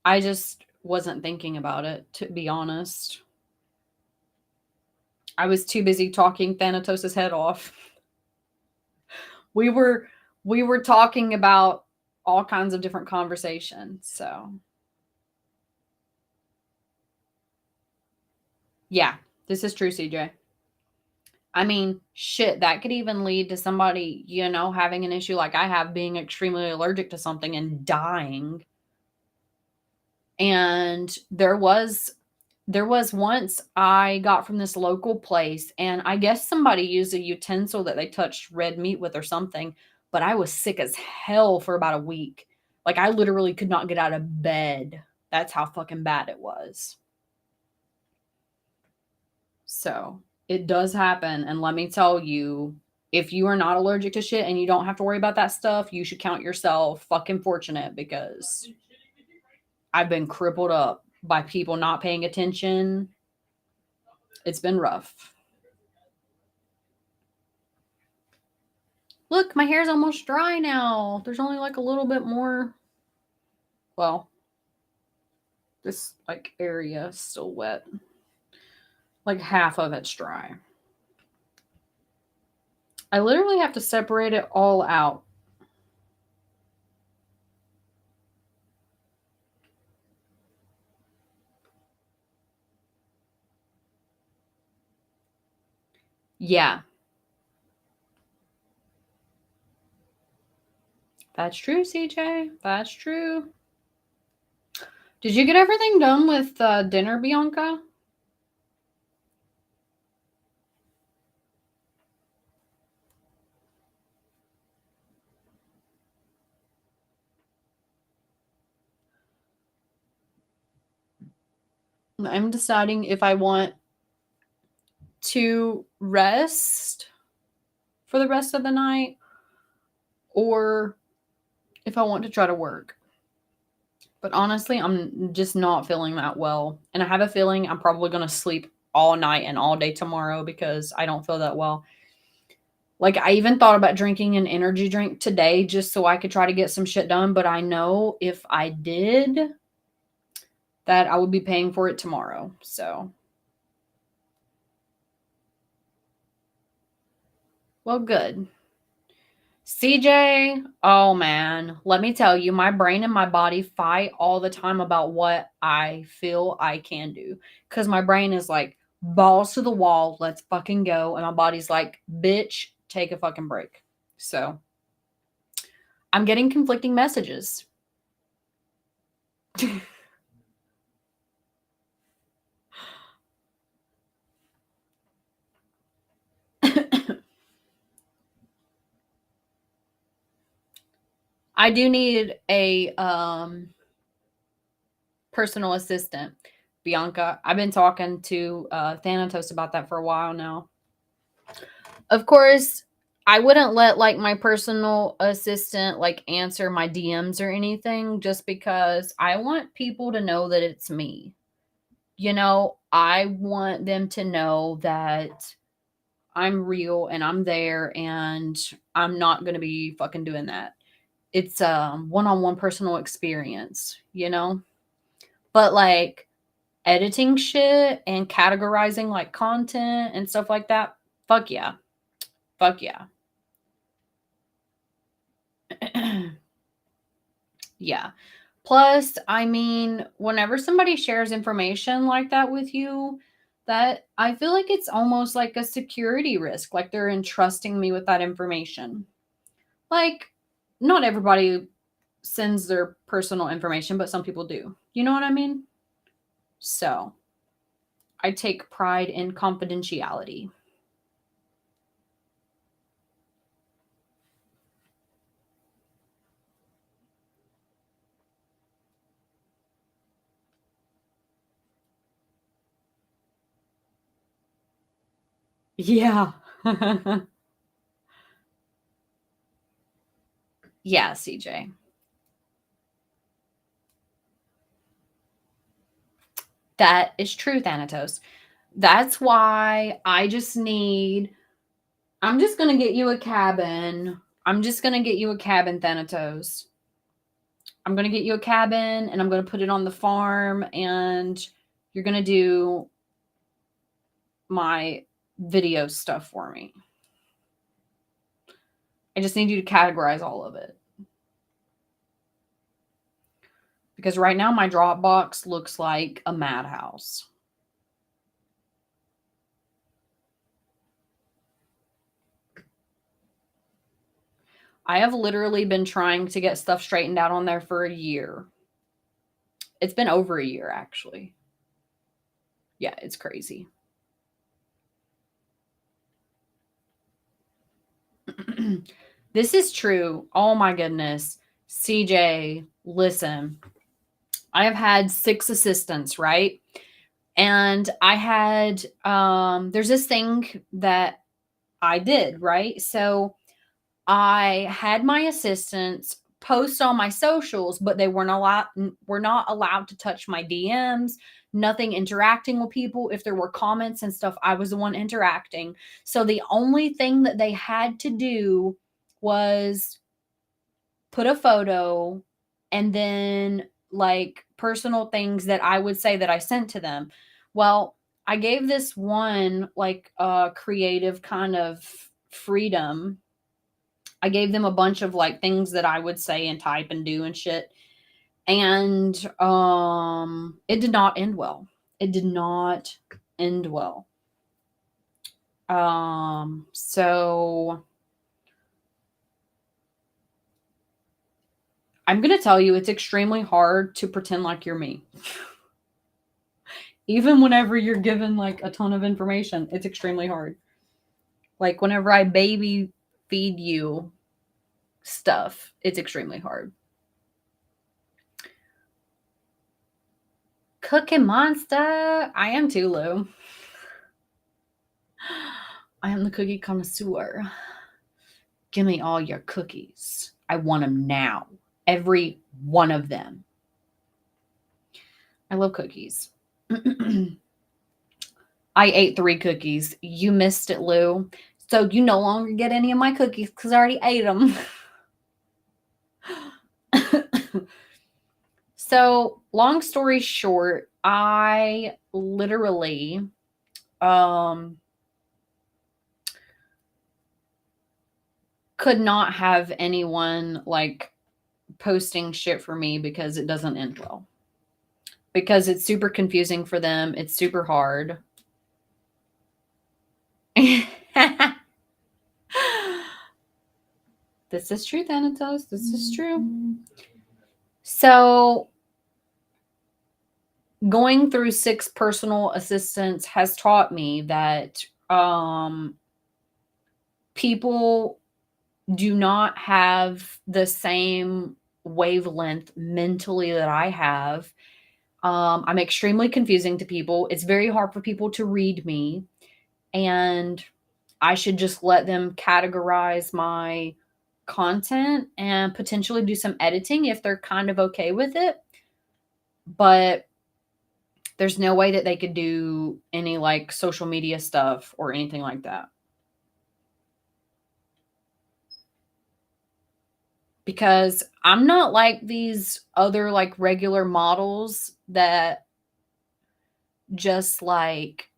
[SPEAKER 1] I just wasn't thinking about it, to be honest. I was too busy talking Thanatos' head off. We were we were talking about all kinds of different conversations. So, yeah, this is true, CJ. I mean, shit, that could even lead to somebody, having an issue like I have, being extremely allergic to something and dying. And there was once I got from this local place, and I guess somebody used a utensil that they touched red meat with or something, but I was sick as hell for about a week. Like, I literally could not get out of bed. That's how fucking bad it was. So, it does happen, and let me tell you, if you are not allergic to shit and you don't have to worry about that stuff, you should count yourself fucking fortunate, because I've been crippled up by people not paying attention. It's been rough. Look, my hair's almost dry now. There's only like a little bit more. Well, this like area is still wet. Like half of it's dry. I literally have to separate it all out. Yeah, that's true, CJ. That's true. Did you get everything done with dinner, Bianca? I'm deciding if I want to rest for the rest of the night or if I want to try to work. But honestly, I'm just not feeling that well. And I have a feeling I'm probably going to sleep all night and all day tomorrow because I don't feel that well. Like, I even thought about drinking an energy drink today just so I could try to get some shit done. But I know if I did, that I would be paying for it tomorrow. So, well, good. CJ, oh man, let me tell you, my brain and my body fight all the time about what I feel I can do. Because my brain is like, balls to the wall, let's fucking go. And my body's like, bitch, take a fucking break. So I'm getting conflicting messages. I do need a personal assistant, Bianca. I've been talking to Thanatos about that for a while now. Of course, I wouldn't let like my personal assistant like answer my DMs or anything just because I want people to know that it's me. I want them to know that I'm real and I'm there and I'm not going to be fucking doing that. It's a one-on-one personal experience. But like editing shit and categorizing like content and stuff like that, fuck yeah. Fuck yeah. Yeah. Plus, I mean, whenever somebody shares information like that with you, that I feel like it's almost like a security risk, like they're entrusting me with that information. Like, not everybody sends their personal information, but some people do. You know what I mean? So, I take pride in confidentiality. Yeah. Yeah, CJ. That is true, Thanatos. That's why I just need I'm just going to get you a cabin. I'm just going to get you a cabin, Thanatos. I'm going to get you a cabin and I'm going to put it on the farm and you're going to do my video stuff for me. I just need you to categorize all of it. Because right now my Dropbox looks like a madhouse. I have literally been trying to get stuff straightened out on there for a year. It's been over a year, actually. Yeah, it's crazy. This is true. Oh my goodness. CJ, listen. I have had 6 assistants, right? And I had there's this thing that I did, right? So I had my assistants post on my socials, but they were not allowed to touch my DMs, nothing interacting with people. If there were comments and stuff, I was the one interacting. So the only thing that they had to do was put a photo and then like personal things that I would say that I sent to them. Well, I gave this one like creative kind of freedom. I gave them a bunch of like things that I would say and type and do and shit. And it did not end well. It did not end well. So I'm going to tell you it's extremely hard to pretend like you're me. Even whenever you're given like a ton of information, it's extremely hard. Like whenever I baby feed you stuff, it's extremely hard. Cookie Monster. I am too, Lou. I am the cookie connoisseur. Give me all your cookies. I want them now. Every one of them. I love cookies. I ate 3 cookies. You missed it, Lou. So you no longer get any of my cookies because I already ate them. So, long story short, I literally could not have anyone like posting shit for me because it doesn't end well. Because it's super confusing for them. It's super hard. This is true, Thanatos. This is true. So, going through 6 personal assistants has taught me that people do not have the same wavelength mentally that I have. I'm extremely confusing to people. It's very hard for people to read me. And I should just let them categorize my content and potentially do some editing if they're kind of okay with it. But there's no way that they could do any like social media stuff or anything like that. Because I'm not like these other like regular models that just like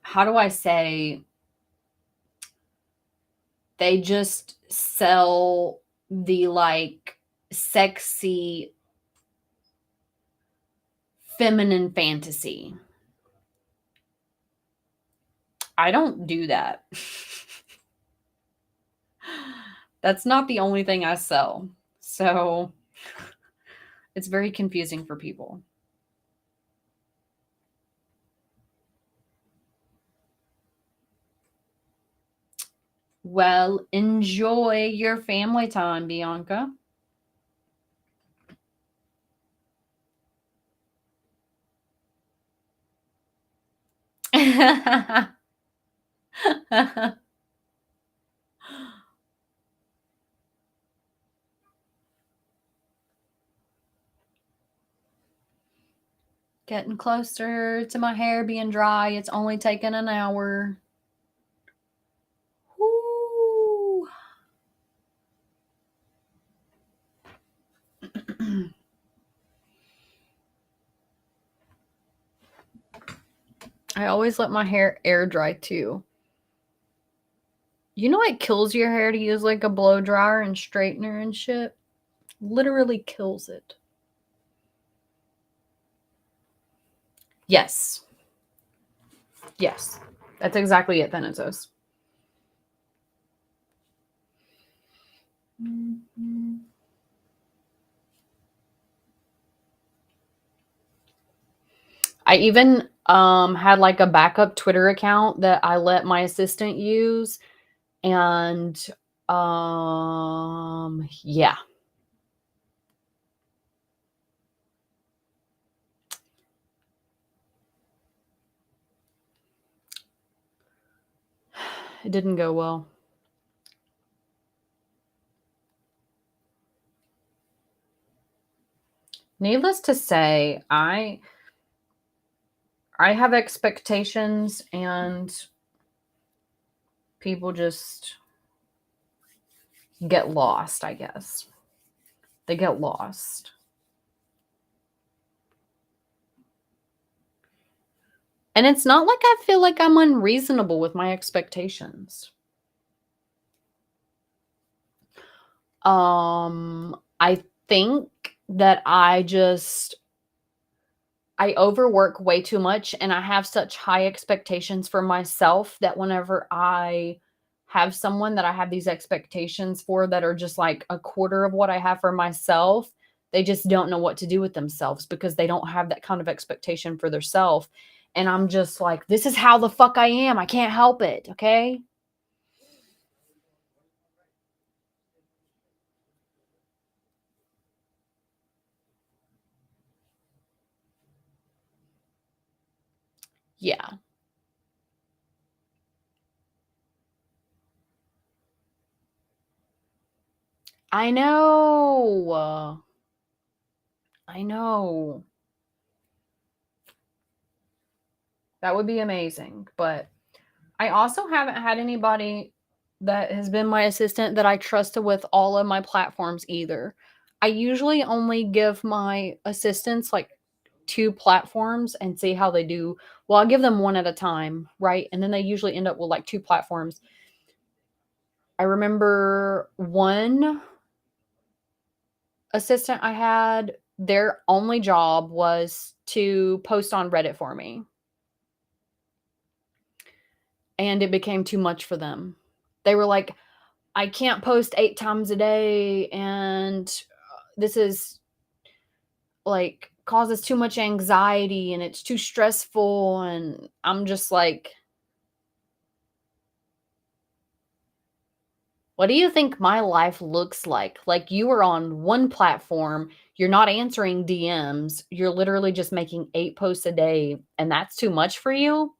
[SPEAKER 1] how do I say, they just sell the like sexy feminine fantasy. I don't do that. That's not the only thing I sell. So it's very confusing for people. Well, enjoy your family time, Bianca. Getting closer to my hair being dry. It's only taken an hour. Woo. I always let my hair air dry too. You know it kills your hair to use like a blow dryer and straightener and shit? Literally kills it. Yes. Yes. That's exactly it, Thanatos. Mm-hmm. I even had like a backup Twitter account that I let my assistant use. And yeah. It didn't go well. Needless to say, I have expectations and people just get lost, I guess. They get lost. And it's not like I feel like I'm unreasonable with my expectations. I think that I overwork way too much and I have such high expectations for myself that whenever I have someone that I have these expectations for that are just like a quarter of what I have for myself, they just don't know what to do with themselves because they don't have that kind of expectation for themselves. And I'm just like, this is how the fuck I am. I can't help it. Okay. Yeah. I know. I know. That would be amazing. But I also haven't had anybody that has been my assistant that I trusted with all of my platforms either. I usually only give my assistants like 2 platforms and see how they do. Well, I'll give them one at a time, right? And then they usually end up with like 2 platforms. I remember one assistant I had, their only job was to post on Reddit for me. And it became too much for them. They were like, I can't post 8 times a day and this is like causes too much anxiety and it's too stressful. And I'm just like, what do you think my life looks like? Like you are on one platform, you're not answering DMs, you're literally just making 8 posts a day, and that's too much for you?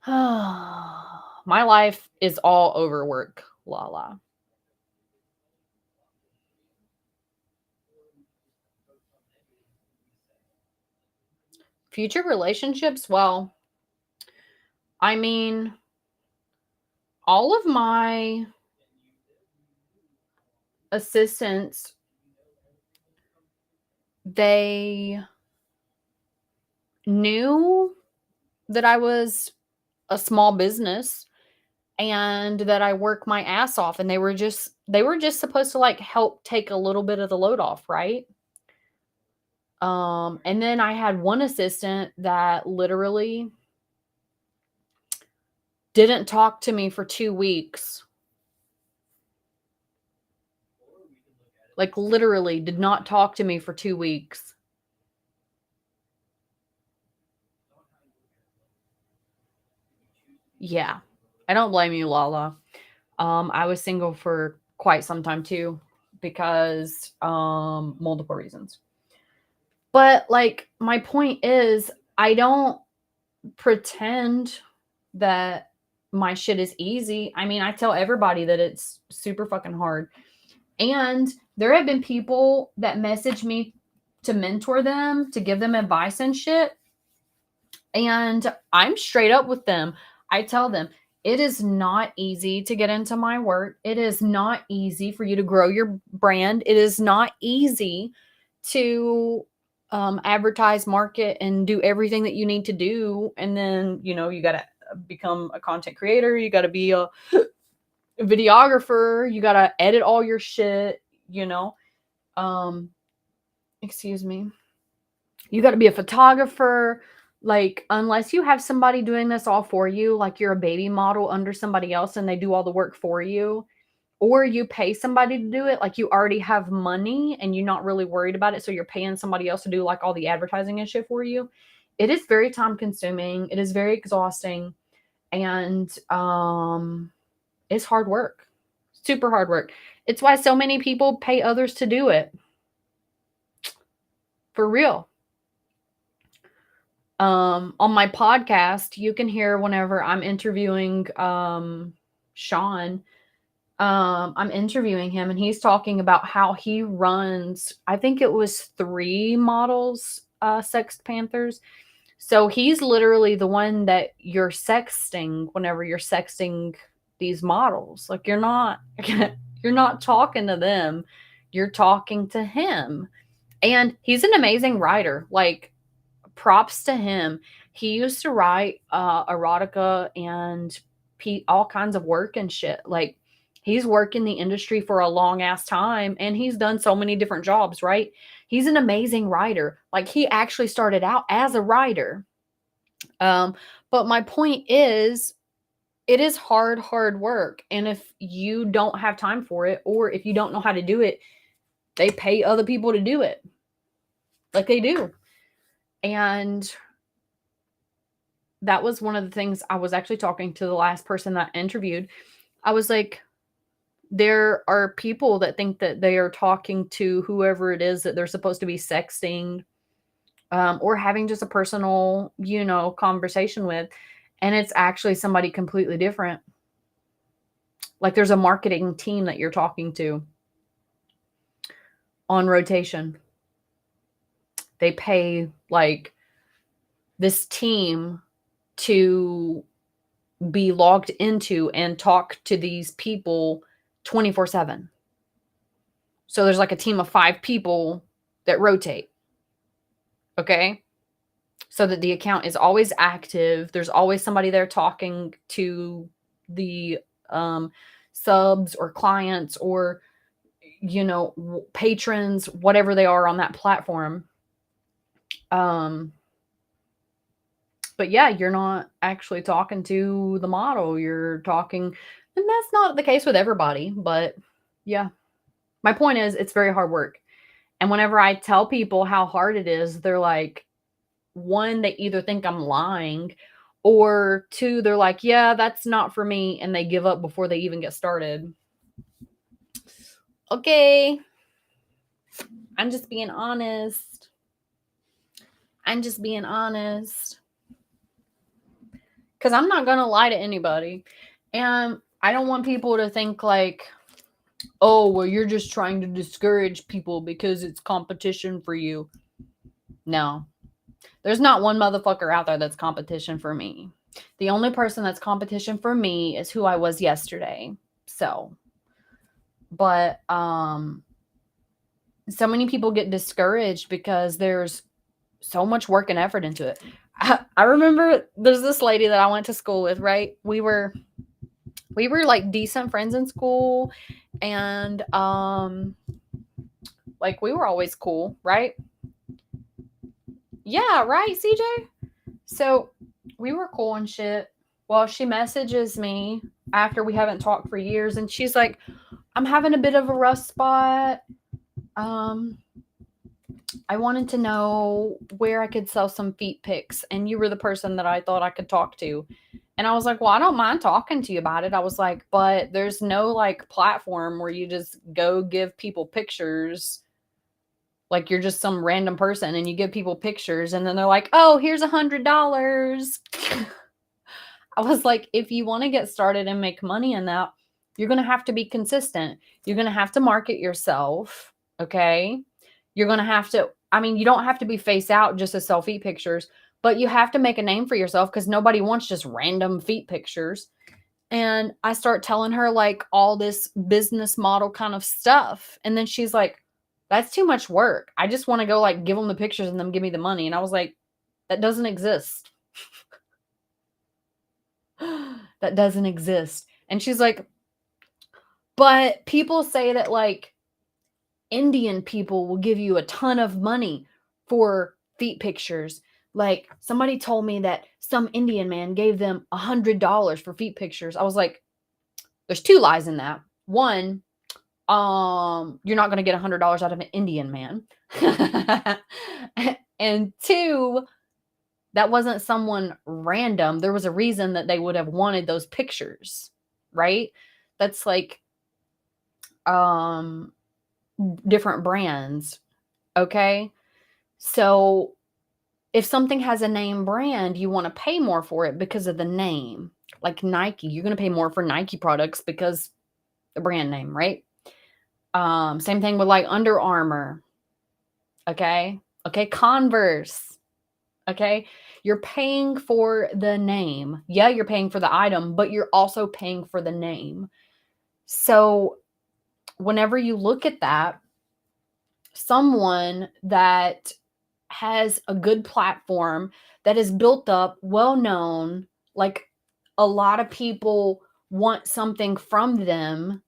[SPEAKER 1] My life is all overwork, Lala. Future relationships? Well, I mean, all of my assistants, they knew that I was a small business and that I work my ass off, and they were just supposed to like help take a little bit of the load off, right? And then I had one assistant that literally didn't talk to me for 2 weeks. Like literally did not talk to me for 2 weeks. Yeah. I don't blame you, Lala. I was single for quite some time too because multiple reasons. But like my point is I don't pretend that my shit is easy. I mean, I tell everybody that it's super fucking hard. And there have been people that message me to mentor them, to give them advice and shit. And I'm straight up with them. I tell them, it is not easy to get into my work. It is not easy for you to grow your brand. It is not easy to advertise, market, and do everything that you need to do. And then, you got to become a content creator. You got to be a videographer. You got to edit all your shit, excuse me. You got to be a photographer. Like, unless you have somebody doing this all for you, like you're a baby model under somebody else and they do all the work for you, or you pay somebody to do it, like you already have money and you're not really worried about it, so you're paying somebody else to do like all the advertising and shit for you. It is very time consuming. It is very exhausting. And it's hard work. Super hard work. It's why so many people pay others to do it. For real. On my podcast, you can hear whenever I'm interviewing Sean. I'm interviewing him and he's talking about how he runs, I think it was 3 models, Sex Panthers. So he's literally the one that you're sexting whenever you're sexting these models. Like, you're not talking to them, you're talking to him. And he's an amazing writer. Like, props to him. He used to write erotica and all kinds of work and shit. Like, he's worked in the industry for a long ass time and he's done so many different jobs, right? He's an amazing writer. Like, he actually started out as a writer. But my point is, it is hard work. And if you don't have time for it, or if you don't know how to do it, they pay other people to do it. Like, they do. And that was one of the things I was actually talking to the last person that I interviewed. I was like, there are people that think that they are talking to whoever it is that they're supposed to be sexting, or having just a personal, conversation with. And it's actually somebody completely different. Like, there's a marketing team that you're talking to on rotation. They pay like this team to be logged into and talk to these people 24/7. So there's like a team of 5 people that rotate. Okay. So that the account is always active. There's always somebody there talking to the subs or clients or, patrons, whatever they are on that platform. But yeah, you're not actually talking to the model. You're talking, and that's not the case with everybody, but yeah. My point is, it's very hard work. And whenever I tell people how hard it is, they're like, 1, they either think I'm lying, or 2, they're like, yeah, that's not for me. And they give up before they even get started. Okay. I'm just being honest. Because I'm not going to lie to anybody. And I don't want people to think like, oh, well, you're just trying to discourage people because it's competition for you. No. There's not one motherfucker out there that's competition for me. The only person that's competition for me is who I was yesterday. So, but so many people get discouraged because there's so much work and effort into it. I remember there's this lady that I went to school with, right? We were like decent friends in school, and like we were always cool, right? Yeah, right, CJ? So we were cool and shit. Well, she messages me after we haven't talked for years, and she's like, I'm having a bit of a rough spot. I wanted to know where I could sell some feet pics, and you were the person that I thought I could talk to. And I was like, well, I don't mind talking to you about it. I was like, but there's no like platform where you just go give people pictures. Like, you're just some random person and you give people pictures and then they're like, oh, here's $100. I was like, if you want to get started and make money in that, you're going to have to be consistent. You're going to have to market yourself. Okay. You're going to have to I mean, you don't have to be face out just to sell feet pictures, but you have to make a name for yourself because nobody wants just random feet pictures. And I start telling her like all this business model kind of stuff. And then she's like, that's too much work. I just want to go like give them the pictures and them give me the money. And I was like, that doesn't exist. That doesn't exist. And she's like, but people say that like Indian people will give you a ton of money for feet pictures. Like somebody told me that some Indian man gave them $100 for feet pictures. I was like, there's two lies in that. One, you're not going to get $100 out of an Indian man. And two, that wasn't someone random. There was a reason that they would have wanted those pictures, right? That's like different brands. Okay. So if something has a name brand, you want to pay more for it because of the name. Like Nike, you're going to pay more for Nike products because the brand name, right? Same thing with like Under Armour. Okay. Okay. Converse. Okay. You're paying for the name. Yeah, you're paying for the item, but you're also paying for the name. So whenever you look at that, someone that has a good platform that is built up, well known, like a lot of people want something from them,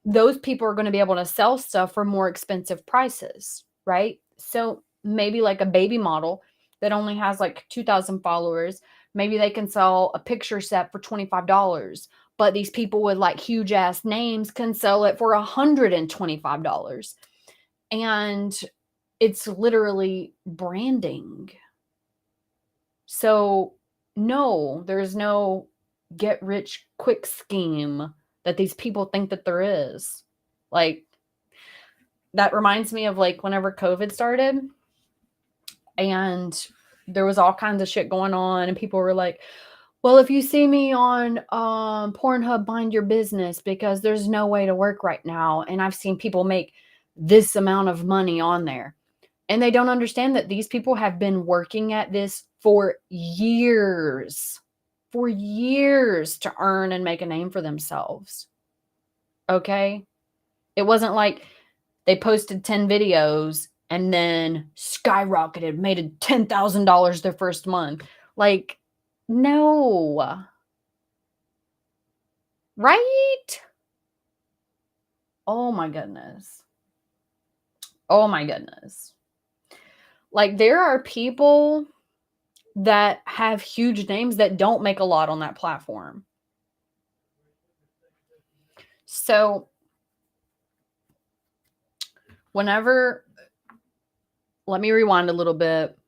[SPEAKER 1] those people are going to be able to sell stuff for more expensive prices, right? So maybe like a baby model that only has like 2,000 followers, maybe they can sell a picture set for $25, but these people with like huge ass names can sell it for $125. And it's literally branding. So no, there's no get rich quick scheme that these people think that there is. Like, that reminds me of like whenever COVID started and there was all kinds of shit going on and people were like, well, if you see me on Pornhub, mind your business because there's no way to work right now. And I've seen people make this amount of money on there. And they don't understand that these people have been working at this for years to earn and make a name for themselves. Okay? It wasn't like they posted 10 videos and then skyrocketed, made $10,000 their first month. Like, no. Right? Oh my goodness. Oh my goodness. Like, there are people that have huge names that don't make a lot on that platform. So whenever, let me rewind a little bit.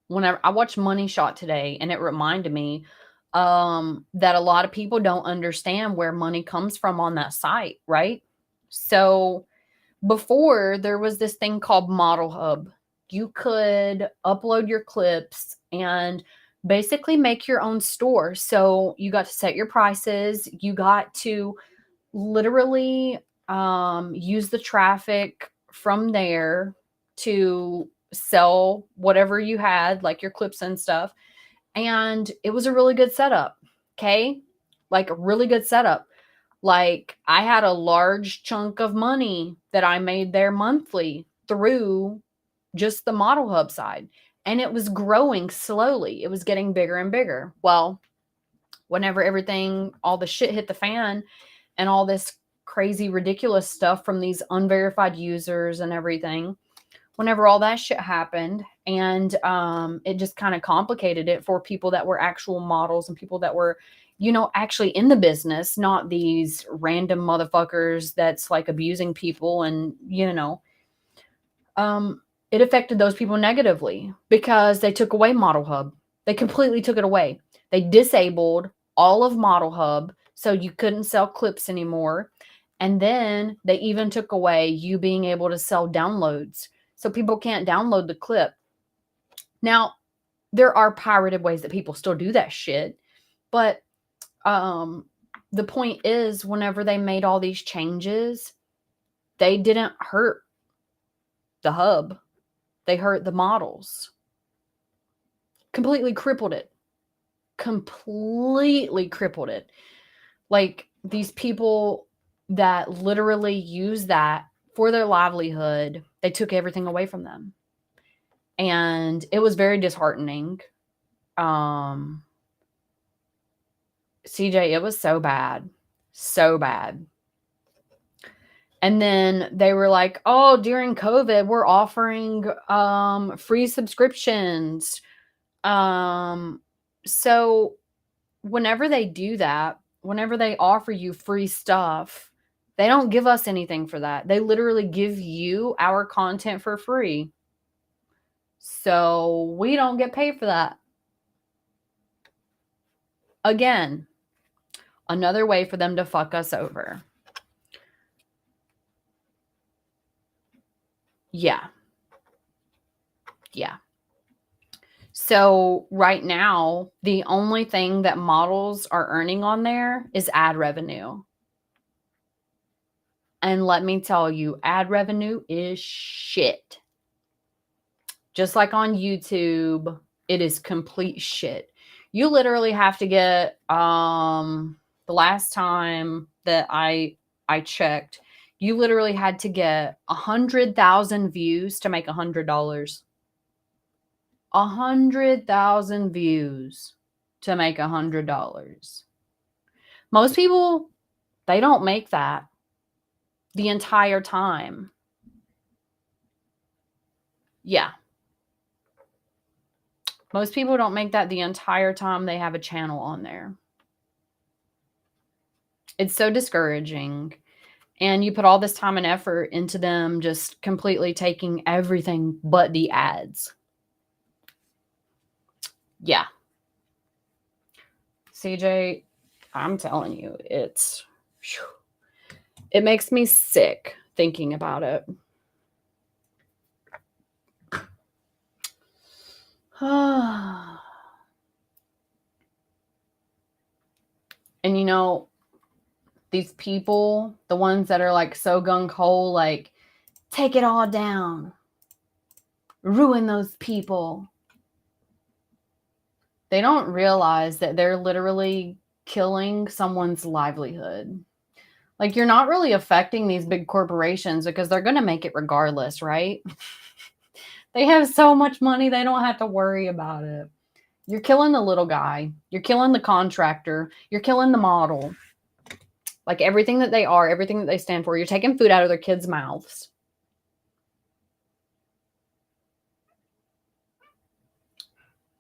[SPEAKER 1] Whenever I watched Money Shot today, and it reminded me that a lot of people don't understand where money comes from on that site, right? So before, there was this thing called Model Hub. You could upload your clips and basically make your own store. So you got to set your prices. You got to literally use the traffic from there to sell whatever you had, like your clips and stuff. And it was a really good setup. Okay. Like a really good setup. Like I had a large chunk of money that I made there monthly through just the Model Hub side. And it was growing slowly. It was getting bigger and bigger. Well, whenever everything, all the shit hit the fan and all this crazy, ridiculous stuff from these unverified users and everything, whenever all that shit happened, and it just kind of complicated it for people that were actual models and people that were, actually in the business, not these random motherfuckers that's like abusing people. And, it affected those people negatively because they took away Model Hub. They completely took it away. They disabled all of Model Hub so you couldn't sell clips anymore. And then they even took away you being able to sell downloads. So people can't download the clip. Now, there are pirated ways that people still do that shit. But the point is, whenever they made all these changes, they didn't hurt the hub. They hurt the models. Completely crippled it. Completely crippled it. Like, these people that literally use that for their livelihood, they took everything away from them. And it was very disheartening. CJ, it was so bad. So bad. And then they were like, oh, during COVID, we're offering free subscriptions. So whenever they do that, whenever they offer you free stuff, they don't give us anything for that. They literally give you our content for free. So we don't get paid for that. Again, another way for them to fuck us over. Yeah. Yeah. So right now, the only thing that models are earning on there is ad revenue. And let me tell you, ad revenue is shit. Just like on YouTube, it is complete shit. You literally have to get, the last time that I checked, you literally had to get 100,000 views to make $100. 100,000 views to make $100. Most people, they don't make that the entire time. Yeah. Most people don't make that the entire time they have a channel on there. It's so discouraging. And you put all this time and effort into them just completely taking everything but the ads. Yeah. CJ, I'm telling you, it makes me sick thinking about it. And you know, these people, the ones that are like so gung-ho, like, take it all down, ruin those people. They don't realize that they're literally killing someone's livelihood. Like, you're not really affecting these big corporations because they're going to make it regardless, right? They have so much money, they don't have to worry about it. You're killing the little guy. You're killing the contractor. You're killing the model. Like, everything that they are, everything that they stand for. You're taking food out of their kids' mouths.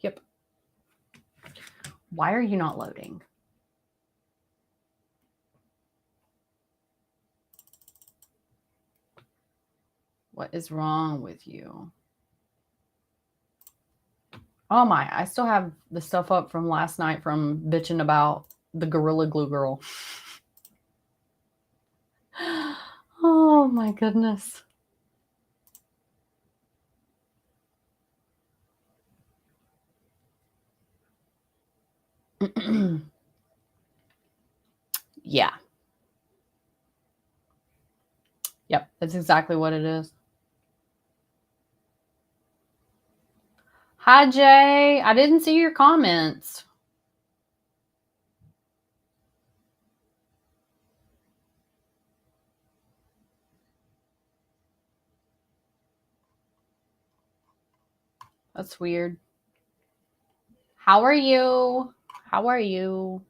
[SPEAKER 1] Yep. Why are you not loading? What is wrong with you? Oh my, I still have the stuff up from last night from bitching about the Gorilla Glue girl. Oh my goodness. Yeah. Yep, that's exactly what it is. Hi, Jay. I didn't see your comments. That's weird. How are you? How are you?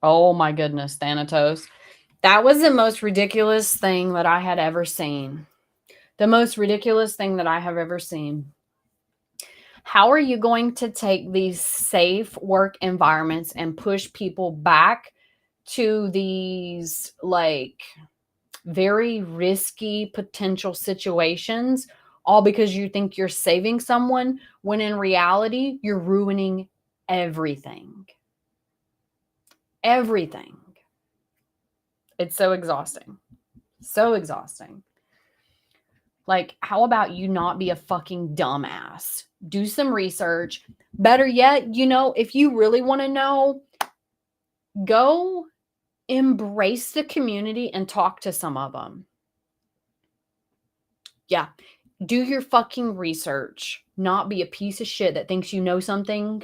[SPEAKER 1] Oh my goodness, Thanatos. That was the most ridiculous thing that I had ever seen. The most ridiculous thing that I have ever seen. How are you going to take these safe work environments and push people back to these, like, very risky potential situations, all because you think you're saving someone, when in reality, you're ruining everything? Everything. It's so exhausting. So exhausting. Like, how about you not be a fucking dumbass? Do some research. Better yet, you know, if you really want to know, Go embrace the community and talk to some of them. Yeah. Do your fucking research. Not be a piece of shit that thinks you know something,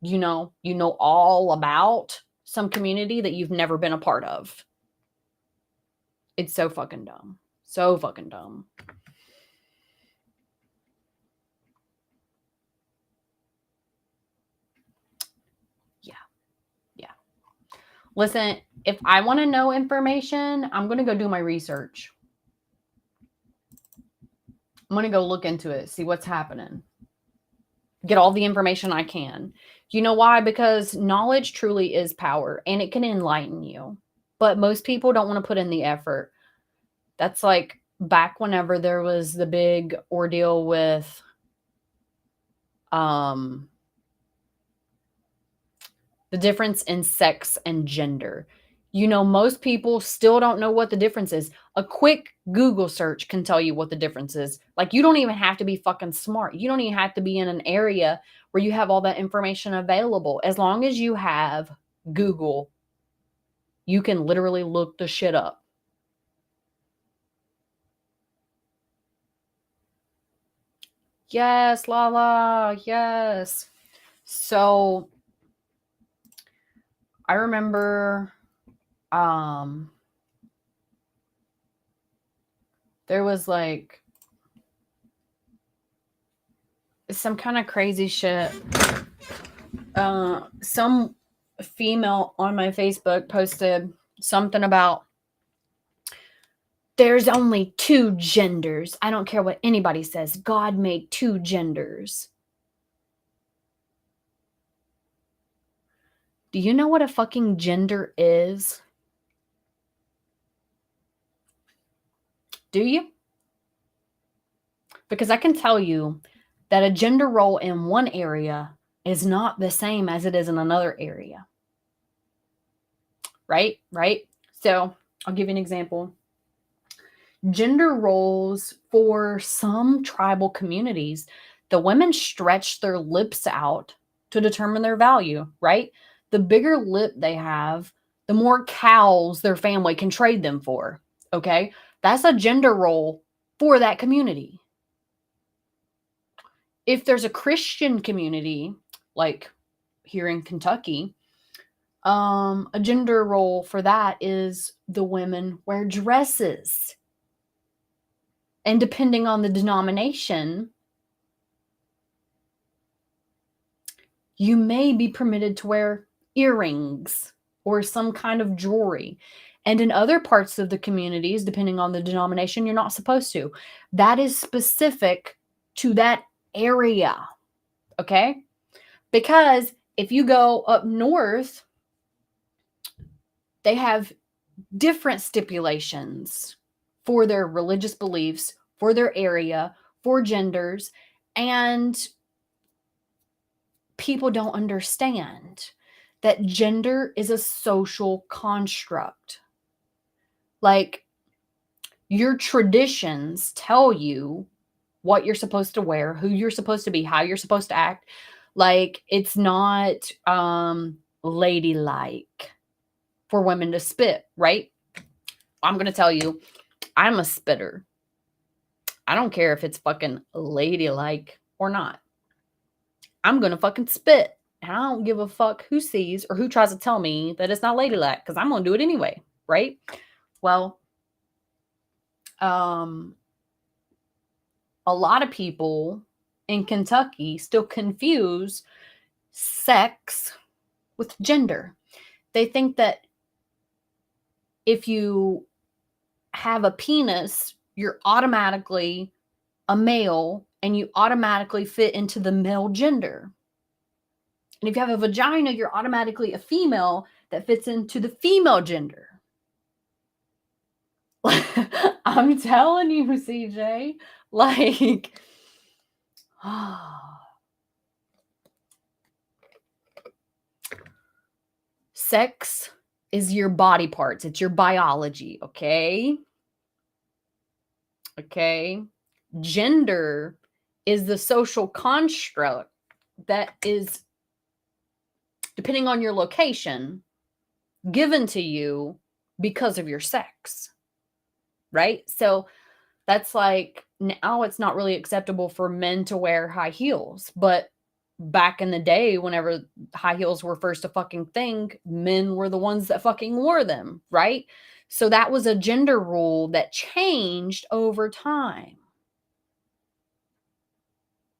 [SPEAKER 1] you know all about some community that you've never been a part of. It's so fucking dumb. So fucking dumb. Yeah. Yeah. Listen, if I want to know information, I'm going to go do my research. I'm going to go look into it, see what's happening. Get all the information I can. You know why? Because knowledge truly is power and it can enlighten you. But most people don't want to put in the effort. That's like back whenever there was the big ordeal with the difference in sex and gender. You know, most people still don't know what the difference is. A quick Google search can tell you what the difference is. Like, you don't even have to be fucking smart. You don't even have to be in an area where you have all that information available. As long as you have Google, you can literally look the shit up. Yes, Lala. Yes. So I remember there was like some kind of crazy shit. Some female on my Facebook posted something about there's only two genders. I don't care what anybody says. God made two genders. Do you know what a fucking gender is? Do you? Because I can tell you that a gender role in one area is not the same as it is in another area. Right? So I'll give you an example. Gender roles for some tribal communities, the women stretch their lips out to determine their value, right? The bigger lip they have, the more cows their family can trade them for. Okay? That's a gender role for that community. If there's a Christian community, like here in Kentucky, a gender role for that is the women wear dresses. And depending on the denomination, you may be permitted to wear earrings or some kind of jewelry. And in other parts of the communities, depending on the denomination, you're not supposed to. That is specific to that area. Okay? Because if you go up north, they have different stipulations for their religious beliefs, for their area, for genders, and people don't understand that gender is a social construct. Like, your traditions tell you what you're supposed to wear, who you're supposed to be, how you're supposed to act. Like, it's not ladylike for women to spit, right? I'm going to tell you, I'm a spitter. I don't care if it's fucking ladylike or not. I'm going to fucking spit. And I don't give a fuck who sees or who tries to tell me that it's not ladylike, because I'm going to do it anyway, right? Well, a lot of people in Kentucky still confuse sex with gender. They think that if you have a penis, you're automatically a male and you automatically fit into the male gender. And if you have a vagina, you're automatically a female that fits into the female gender. I'm telling you, CJ, like, sex is your body parts. It's your biology, okay? Okay. Gender is the social construct that is, depending on your location, given to you because of your sex, right? So that's like now it's not really acceptable for men to wear high heels, but back in the day, whenever high heels were first a fucking thing, men were the ones that fucking wore them, right? So that was a gender rule that changed over time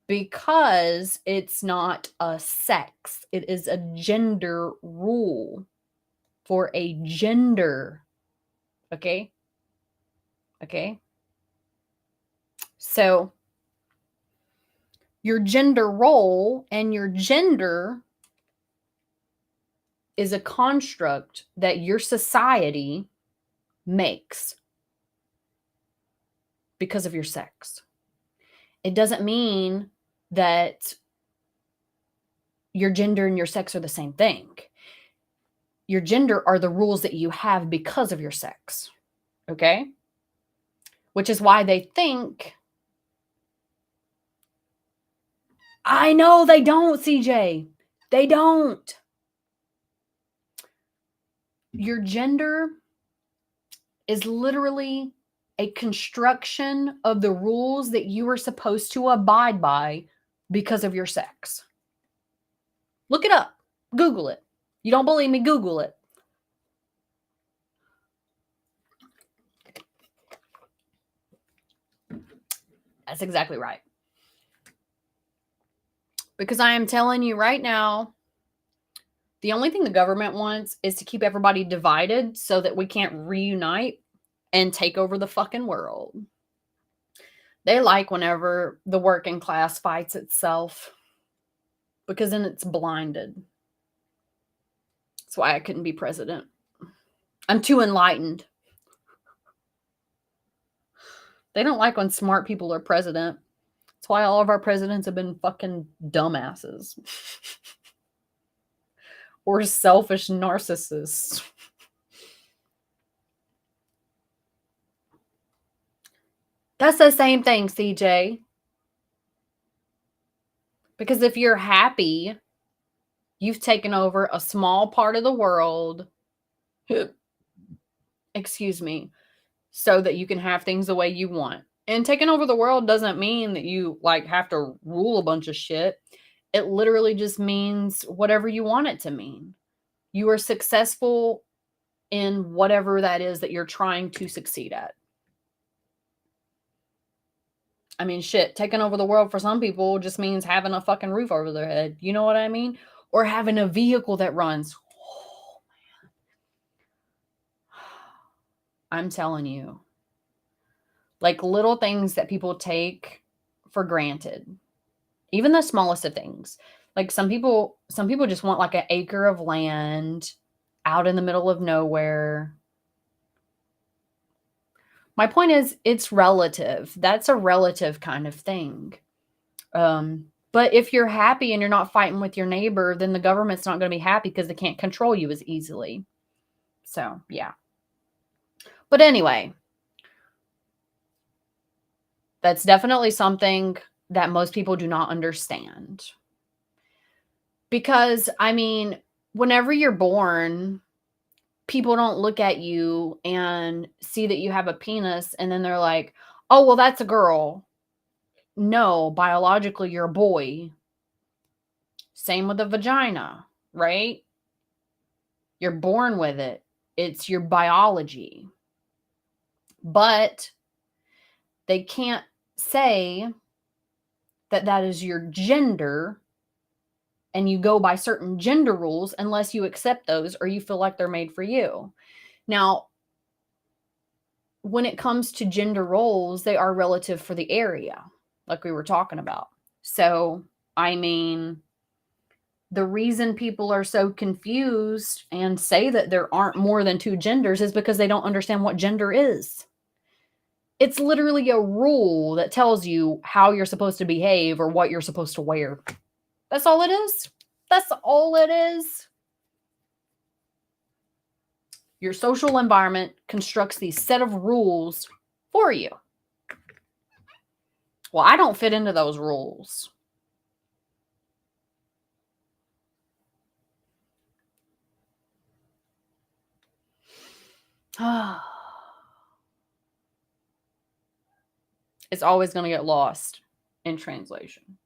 [SPEAKER 1] because it's not a sex, it is a gender rule for a gender. Okay? Okay? So your gender role and your gender is a construct that your society makes because of your sex. It doesn't mean that your gender and your sex are the same thing. Your gender are the rules that you have because of your sex. Okay? Which is why they think, I know they don't, CJ. They don't. Your gender is literally a construction of the rules that you are supposed to abide by because of your sex. Look it up. Google it. You don't believe me? Google it. That's exactly right. Because I am telling you right now, the only thing the government wants is to keep everybody divided so that we can't reunite and take over the fucking world. They like whenever the working class fights itself because then it's blinded. That's why I couldn't be president. I'm too enlightened. They don't like when smart people are president. That's why all of our presidents have been fucking dumbasses or selfish narcissists. That's the same thing, CJ. Because if you're happy, you've taken over a small part of the world. Excuse me. So that you can have things the way you want. And taking over the world doesn't mean that you like have to rule a bunch of shit. It literally just means whatever you want it to mean. You are successful in whatever that is that you're trying to succeed at. I mean, shit, taking over the world for some people just means having a fucking roof over their head. You know what I mean? Or having a vehicle that runs. Oh, man. I'm telling you. Like little things that people take for granted. Even the smallest of things. Like some people just want like an acre of land out in the middle of nowhere. My point is, it's relative. That's a relative kind of thing. But if you're happy and you're not fighting with your neighbor, then the government's not going to be happy because they can't control you as easily. So, yeah. But anyway, that's definitely something that most people do not understand. Because, I mean, whenever you're born, people don't look at you and see that you have a penis and then they're like, oh, well, that's a girl. No, biologically, you're a boy. Same with a vagina, right? You're born with it. It's your biology. But they can't say that that is your gender and you go by certain gender rules unless you accept those or you feel like they're made for you. Now, when it comes to gender roles, they are relative for the area, like we were talking about. So, I mean, the reason people are so confused and say that there aren't more than two genders is because they don't understand what gender is. It's literally a rule that tells you how you're supposed to behave or what you're supposed to wear. That's all it is. That's all it is. Your social environment constructs these set of rules for you. Well, I don't fit into those rules. It's always going to get lost in translation.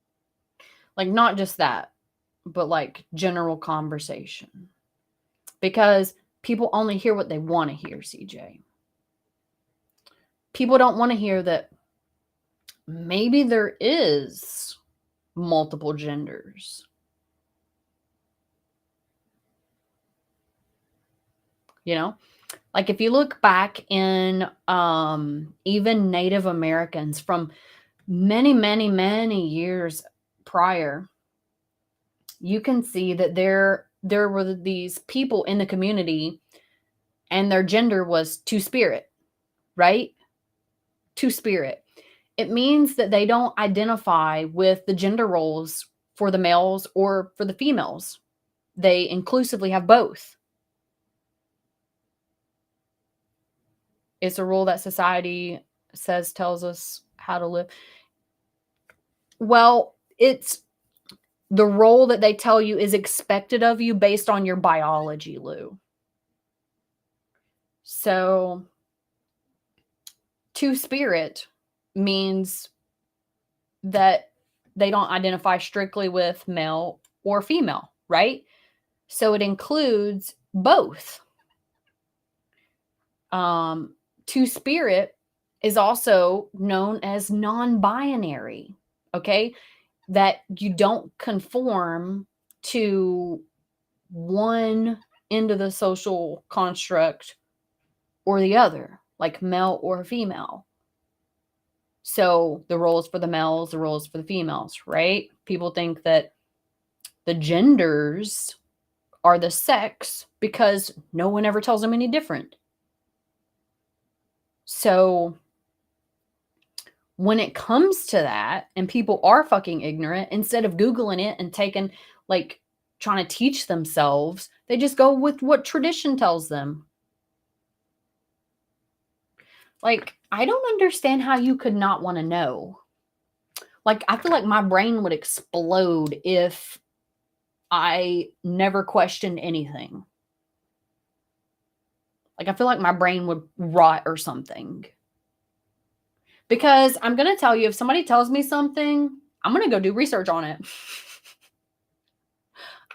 [SPEAKER 1] Like, not just that, but like general conversation. Because people only hear what they want to hear, CJ. People don't want to hear that maybe there is multiple genders. You know? Like if you look back in even Native Americans from many years prior, you can see that there were these people in the community and their gender was two-spirit, right? Two-spirit. It means that they don't identify with the gender roles for the males or for the females. They inclusively have both. It's a rule that society tells us how to live. Well, it's the role that they tell you is expected of you based on your biology, Lou. So, two-spirit means that they don't identify strictly with male or female, right? So it includes both. Two-spirit is also known as non-binary, okay? That you don't conform to one end of the social construct or the other, like male or female. So the roles for the males, the roles for the females, right? People think that the genders are the sex because no one ever tells them any different. So when it comes to that and people are fucking ignorant, instead of Googling it and taking, like, trying to teach themselves, they just go with what tradition tells them. Like, I don't understand how you could not want to know. Like, I feel like my brain would explode if I never questioned anything. Like, I feel like my brain would rot or something. Because I'm going to tell you, if somebody tells me something, I'm going to go do research on it.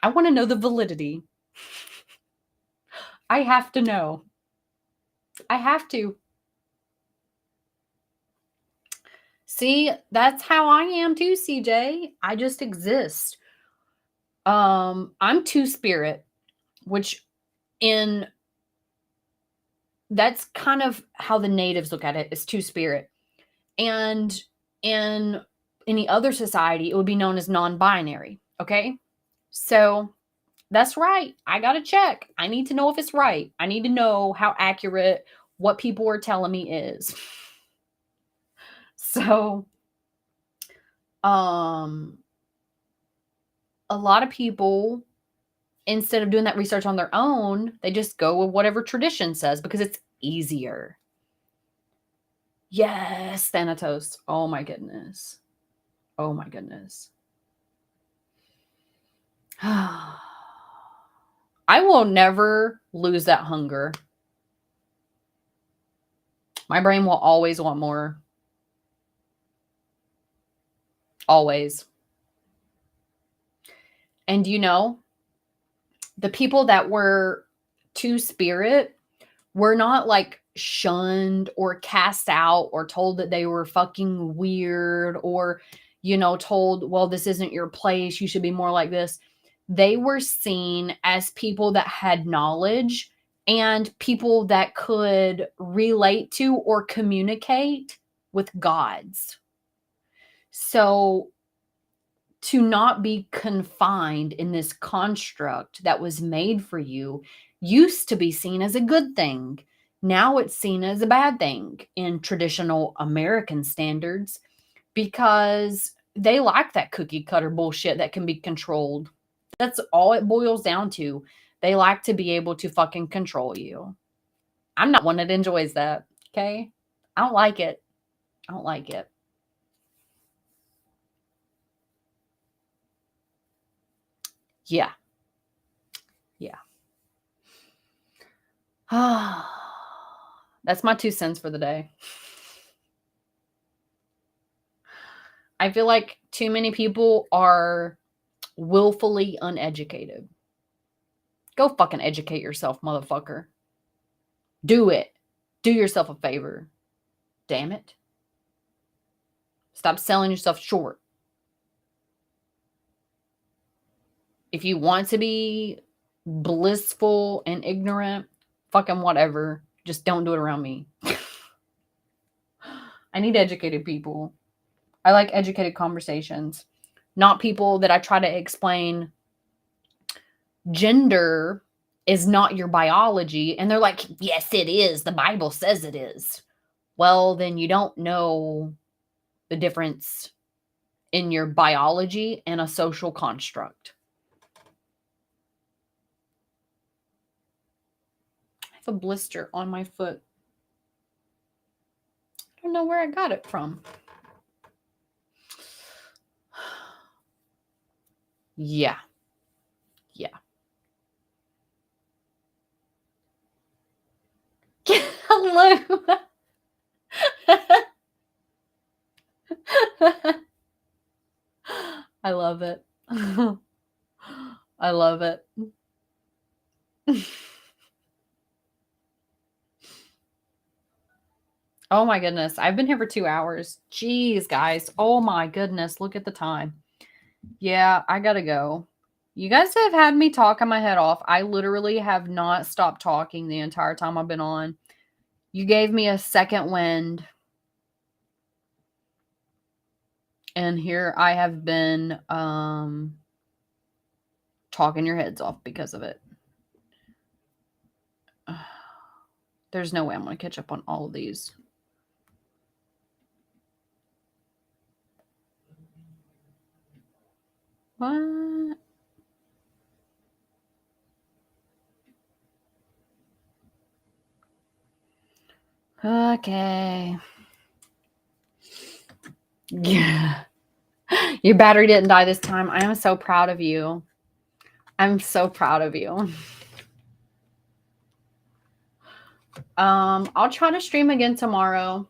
[SPEAKER 1] I want to know the validity. I have to know. I have to. See, that's how I am too, CJ. I just exist. I'm two-spirit, which that's kind of how the natives look at it, is two-spirit. And in any other society, it would be known as non-binary, okay? So that's right. I got to check. I need to know if it's right. I need to know how accurate what people are telling me is. So, a lot of people, instead of doing that research on their own, they just go with whatever tradition says because it's easier. Yes, Thanatos. Oh my goodness. Oh my goodness. I will never lose that hunger. My brain will always want more. Always. And you know, the people that were two-spirit were not like shunned or cast out or told that they were fucking weird or, you know, told, well, this isn't your place. You should be more like this. They were seen as people that had knowledge and people that could relate to or communicate with gods. So to not be confined in this construct that was made for you used to be seen as a good thing. Now it's seen as a bad thing in traditional American standards because they like that cookie cutter bullshit that can be controlled. That's all it boils down to. They like to be able to fucking control you. I'm not one that enjoys that. Okay. I don't like it. I don't like it. Yeah. Yeah. That's my 2 cents for the day. I feel like too many people are willfully uneducated. Go fucking educate yourself, motherfucker. Do it. Do yourself a favor. Damn it. Stop selling yourself short. If you want to be blissful and ignorant, fucking whatever. Just don't do it around me. I need educated people. I like educated conversations, not people that I try to explain gender is not your biology. And they're like, yes, it is. The Bible says it is. Well, then you don't know the difference in your biology and a social construct. I have a blister on my foot. I don't know where I got it from. Yeah. Hello. I love it. I love it. Oh my goodness. I've been here for 2 hours. Jeez, guys. Oh my goodness. Look at the time. Yeah, I gotta go. You guys have had me talking my head off. I literally have not stopped talking the entire time I've been on. You gave me a second wind. And here I have been talking your heads off because of it. There's no way I'm going to catch up on all of these. What? Okay. Yeah. Your battery didn't die this time. I am so proud of you. I'm so proud of you. I'll try to stream again tomorrow.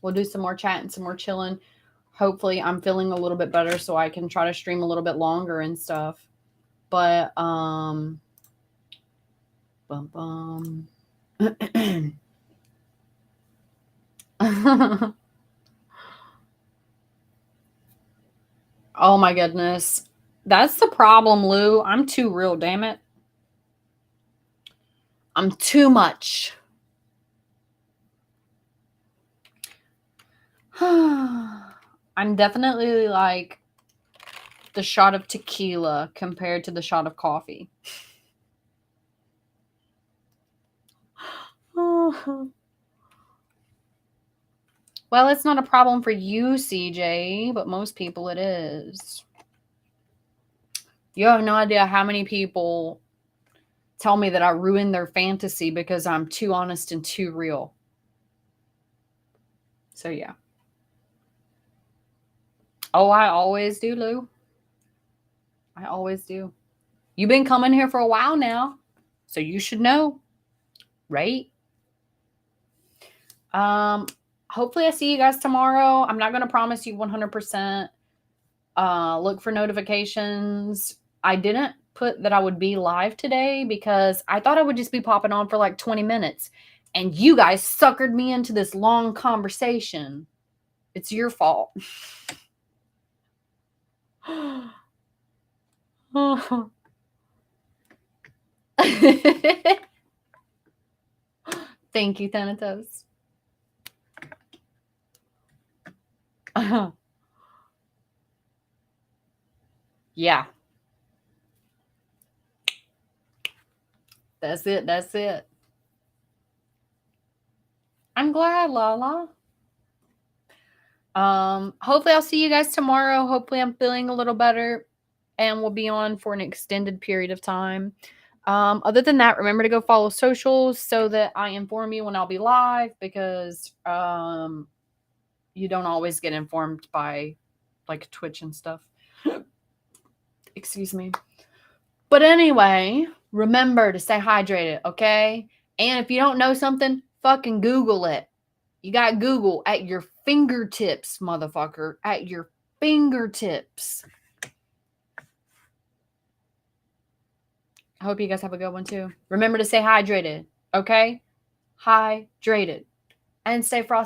[SPEAKER 1] We'll do some more chat and some more chilling. Hopefully I'm feeling a little bit better so I can try to stream a little bit longer and stuff. But oh my goodness. That's the problem, Lou. I'm too real, damn it. I'm too much. I'm definitely like the shot of tequila compared to the shot of coffee. Well, it's not a problem for you, CJ, but most people it is. You have no idea how many people tell me that I ruin their fantasy because I'm too honest and too real. So, yeah. Oh, I always do, Lou. I always do. You've been coming here for a while now, so you should know, right? Hopefully I see you guys tomorrow. I'm not going to promise you 100%. Look for notifications. I didn't put that I would be live today because I thought I would just be popping on for like 20 minutes. And you guys suckered me into this long conversation. It's your fault. Thank you, Thanatos. Yeah. That's it. That's it. I'm glad, Lala. Hopefully I'll see you guys tomorrow. Hopefully I'm feeling a little better and we'll be on for an extended period of time. Other than that, remember to go follow socials so that I inform you when I'll be live because you don't always get informed by like Twitch and stuff. Excuse me. But anyway, remember to stay hydrated, okay? And if you don't know something, Fucking Google it. You got Google at your fingertips, motherfucker. At your fingertips. I hope you guys have a good one too. Remember to stay hydrated, okay? Hydrated. And stay frosty.